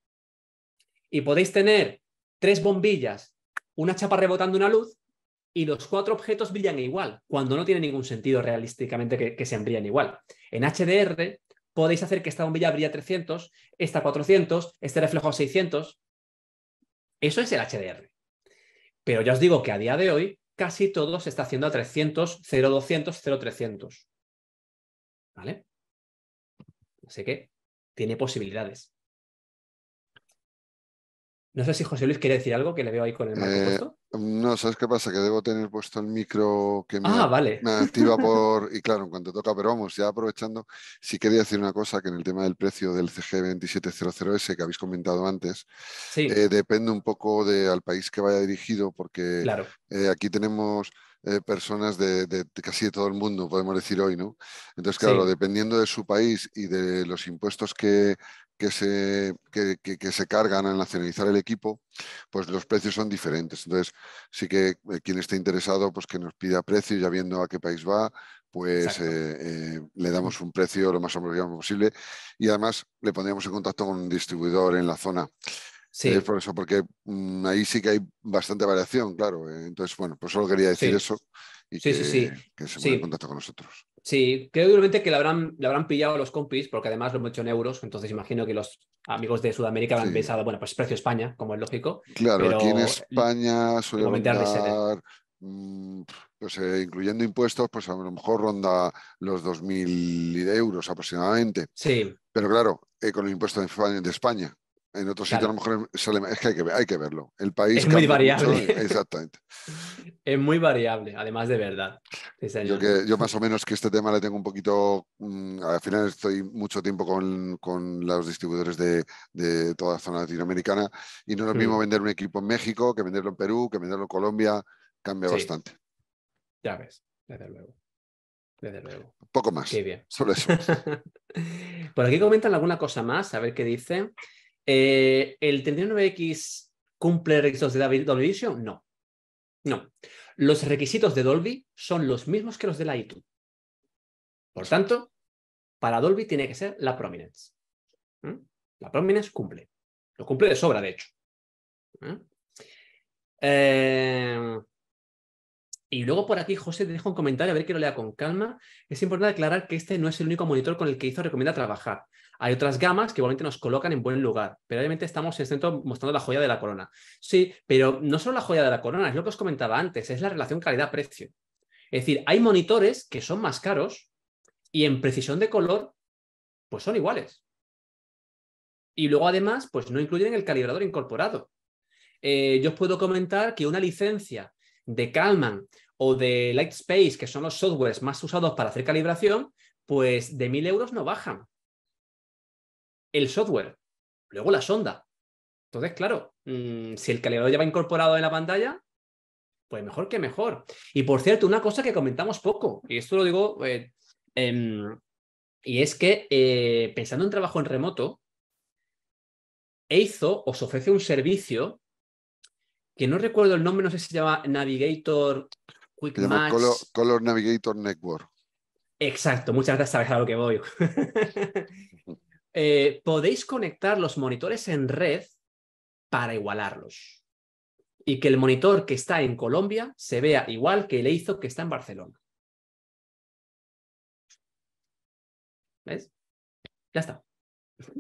[SPEAKER 1] Y podéis tener 3 bombillas, una chapa rebotando una luz y los 4 objetos brillan igual, cuando no tiene ningún sentido realísticamente que se brillen igual. En HDR podéis hacer que esta bombilla brille a 300, esta a 400, este reflejo a 600. Eso es el HDR. Pero ya os digo que a día de hoy casi todo se está haciendo a 300, 0200, 0300. ¿Vale? Así que tiene posibilidades. No sé si José Luis quiere decir algo, que le veo ahí con el marco puesto.
[SPEAKER 3] No, ¿sabes qué pasa? Que debo tener puesto el micro que
[SPEAKER 1] Vale.
[SPEAKER 3] me activa por... Y claro, en cuanto toca, pero vamos, ya aprovechando, sí quería decir una cosa, que en el tema del precio del CG2700S que habéis comentado antes,
[SPEAKER 1] Sí.
[SPEAKER 3] Depende un poco al país que vaya dirigido, porque
[SPEAKER 1] Claro.
[SPEAKER 3] Aquí tenemos personas de casi de todo el mundo, podemos decir hoy, ¿no? Entonces, claro,
[SPEAKER 1] Sí.
[SPEAKER 3] dependiendo de su país y de los impuestos que que se cargan al nacionalizar el equipo, pues los precios son diferentes. Entonces, sí que quien esté interesado, pues que nos pida precio, ya viendo a qué país va, pues le damos un precio lo más homologado posible y además le pondríamos en contacto con un distribuidor en la zona. Es
[SPEAKER 1] Sí,
[SPEAKER 3] por eso, porque ahí sí que hay bastante variación, claro. Entonces, bueno, pues solo quería decir
[SPEAKER 1] sí,
[SPEAKER 3] eso y
[SPEAKER 1] sí, sí, sí,
[SPEAKER 3] que se ponga en
[SPEAKER 1] sí.
[SPEAKER 3] contacto con nosotros.
[SPEAKER 1] Sí, creo igualmente que le habrán pillado a los compis, porque además lo hemos hecho en euros, entonces imagino que los amigos de Sudamérica habrán
[SPEAKER 3] Sí,
[SPEAKER 1] pensado, bueno, pues precio España, como es lógico,
[SPEAKER 3] claro, aquí en
[SPEAKER 1] pero
[SPEAKER 3] España suele
[SPEAKER 1] igualmente al reseller.
[SPEAKER 3] rondar, pues incluyendo impuestos, pues a lo mejor ronda los 2.000 euros aproximadamente.
[SPEAKER 1] Sí,
[SPEAKER 3] Pero claro, con el impuesto de España. En otro sitio a lo
[SPEAKER 1] claro,
[SPEAKER 3] mejor es que hay que verlo. El país
[SPEAKER 1] es muy
[SPEAKER 3] cambia mucho,
[SPEAKER 1] variable,
[SPEAKER 3] exactamente.
[SPEAKER 1] es muy variable, además de verdad. Sí, señor.
[SPEAKER 3] Yo más o menos que este tema le tengo un poquito, al final estoy mucho tiempo con los distribuidores de toda la zona latinoamericana y no es lo mismo
[SPEAKER 1] Mm,
[SPEAKER 3] vender un equipo en México que venderlo en Perú, que venderlo en Colombia, cambia
[SPEAKER 1] sí,
[SPEAKER 3] bastante.
[SPEAKER 1] ya ves, desde luego, desde luego.
[SPEAKER 3] Poco
[SPEAKER 1] Qué
[SPEAKER 3] más,
[SPEAKER 1] bien.
[SPEAKER 3] solo eso.
[SPEAKER 1] Por aquí comentan alguna cosa más, a ver qué dice. ¿El 39X cumple requisitos de Dolby Vision? No, no. Los requisitos de Dolby son los mismos que los de la iTunes. Por
[SPEAKER 3] Exacto.
[SPEAKER 1] tanto, para Dolby tiene que ser la Prominence. ¿Mm? La Prominence cumple. Lo cumple de sobra, de hecho. ¿Mm? Eh, Y luego por aquí José te deja un comentario, a ver que lo lea con calma. Es importante aclarar que este no es el único monitor con el que Izo recomienda trabajar. Hay otras gamas que igualmente nos colocan en buen lugar, pero obviamente estamos en este momento mostrando la joya de la corona. Sí, pero no solo la joya de la corona, es lo que os comentaba antes, es la relación calidad-precio. Es decir, hay monitores que son más caros y en precisión de color, pues son iguales. Y luego además, pues no incluyen el calibrador incorporado. Yo os puedo comentar que una licencia de Calman o de Lightspace, que son los softwares más usados para hacer calibración, pues de 1.000 euros no bajan. El software, luego la sonda. Entonces, claro, si el calibrador lleva incorporado en la pantalla, pues mejor que mejor. Y por cierto, una cosa que comentamos poco, y esto lo digo, y es que pensando en trabajo en remoto, Eizo os ofrece un servicio que no recuerdo el nombre, no sé si se llama Navigator Quick
[SPEAKER 3] Se llama
[SPEAKER 1] Match.
[SPEAKER 3] Color Navigator Network.
[SPEAKER 1] Exacto, muchas gracias, sabes a lo que voy. Podéis conectar los monitores en red para igualarlos. Y que el monitor que está en Colombia se vea igual que el Eizo que está en Barcelona. ¿Ves? Ya está.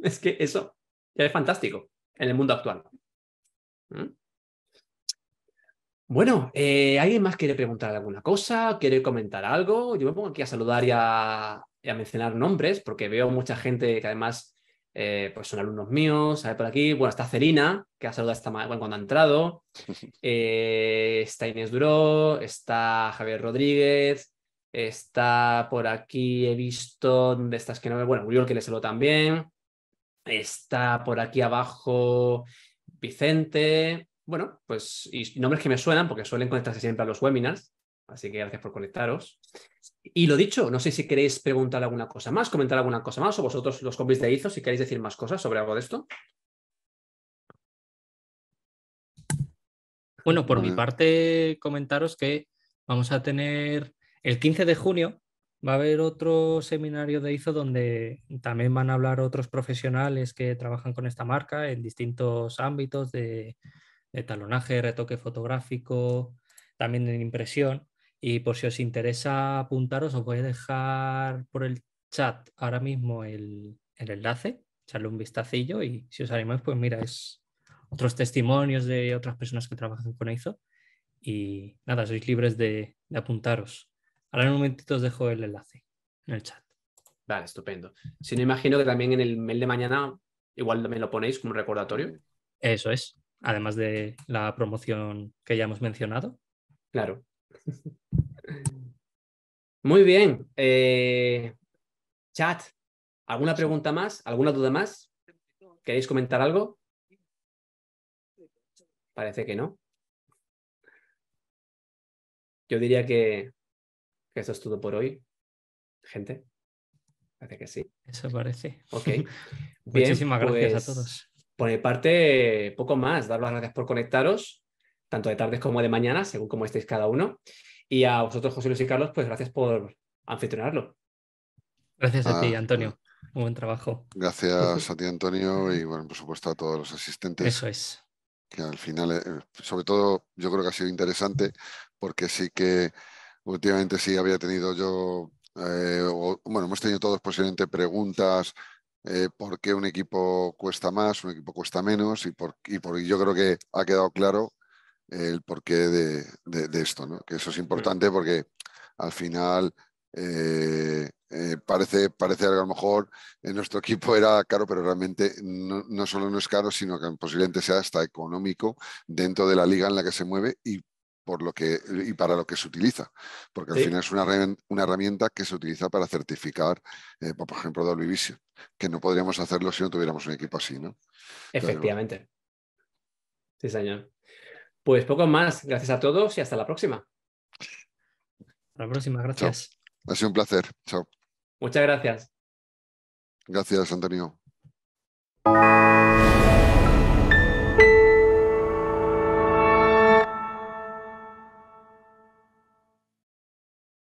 [SPEAKER 1] Es que eso ya es fantástico en el mundo actual. ¿Mm? Bueno, ¿alguien más quiere preguntar alguna cosa? ¿Quiere comentar algo? Yo me pongo aquí a saludar y a mencionar nombres, porque veo mucha gente que además pues son alumnos míos. A ver por aquí, bueno, está Celina, que ha saludado bueno, cuando ha entrado. Está Inés Duró, está Javier Rodríguez, está por aquí, he visto, ¿dónde estás? Que no veo, bueno, Uriol, que le saludo también. Está por aquí abajo Vicente. Bueno, pues y nombres que me suenan porque suelen conectarse siempre a los webinars. Así que gracias por conectaros. Y lo dicho, no sé si queréis preguntar alguna cosa más, comentar alguna cosa más, o vosotros, los compis de Izo, si queréis decir más cosas sobre algo de esto.
[SPEAKER 2] Bueno, por mi
[SPEAKER 3] Vale.
[SPEAKER 2] parte, comentaros que vamos a tener el 15 de junio, va a haber otro seminario de ISO donde también van a hablar otros profesionales que trabajan con esta marca en distintos ámbitos de talonaje, retoque fotográfico, también en impresión. Y por si os interesa apuntaros, os voy a dejar por el chat ahora mismo el enlace, echarle un vistacillo y si os animáis, pues mira, es otros testimonios de otras personas que trabajan con ISO. Y nada, sois libres de apuntaros. Ahora en un momentito os dejo el enlace en el chat.
[SPEAKER 1] Vale, estupendo. Si no, imagino que también en el mail de mañana igual también lo ponéis como un recordatorio.
[SPEAKER 2] Eso es, además de la promoción que ya hemos mencionado.
[SPEAKER 1] Claro. Muy bien. Chat, ¿alguna pregunta más? ¿Alguna duda más? ¿Queréis comentar algo? Parece que no. Yo diría que eso es todo por hoy, gente. Parece que sí.
[SPEAKER 2] Eso parece.
[SPEAKER 1] Ok.
[SPEAKER 2] Muchísimas gracias a
[SPEAKER 1] Pues,
[SPEAKER 2] todos.
[SPEAKER 1] por mi parte, poco más. Dar las gracias por conectaros, tanto de tardes como de mañana, según cómo estéis cada uno. Y a vosotros, José Luis y Carlos, pues gracias por anfitrionarlo.
[SPEAKER 2] Gracias a ti,
[SPEAKER 3] Ah,
[SPEAKER 2] Antonio. Muy buen trabajo.
[SPEAKER 3] gracias a ti, Antonio, y bueno, por supuesto a todos los asistentes,
[SPEAKER 2] Eso es.
[SPEAKER 3] que al final, sobre todo, yo creo que ha sido interesante, porque sí que últimamente sí había tenido yo, bueno, hemos tenido todos posiblemente preguntas, por qué un equipo cuesta más, un equipo cuesta menos, y yo creo que ha quedado claro el porqué de esto, ¿no? Que eso es importante porque al final parece algo, a lo mejor en nuestro equipo era caro, pero realmente no solo no es caro, sino que posiblemente sea hasta económico dentro de la liga en la que se mueve y para lo que se utiliza, porque al final
[SPEAKER 1] Sí,
[SPEAKER 3] es una herramienta que se utiliza para certificar, por ejemplo, Dolby Vision, que no podríamos hacerlo si no tuviéramos un equipo así, ¿no? Entonces, bueno,
[SPEAKER 1] efectivamente. Sí, señor. Pues poco más. Gracias a todos y hasta la próxima.
[SPEAKER 2] Hasta la próxima.
[SPEAKER 3] chao.
[SPEAKER 2] Gracias.
[SPEAKER 3] Ha sido un placer. Chao.
[SPEAKER 1] Muchas gracias.
[SPEAKER 3] Gracias, Antonio.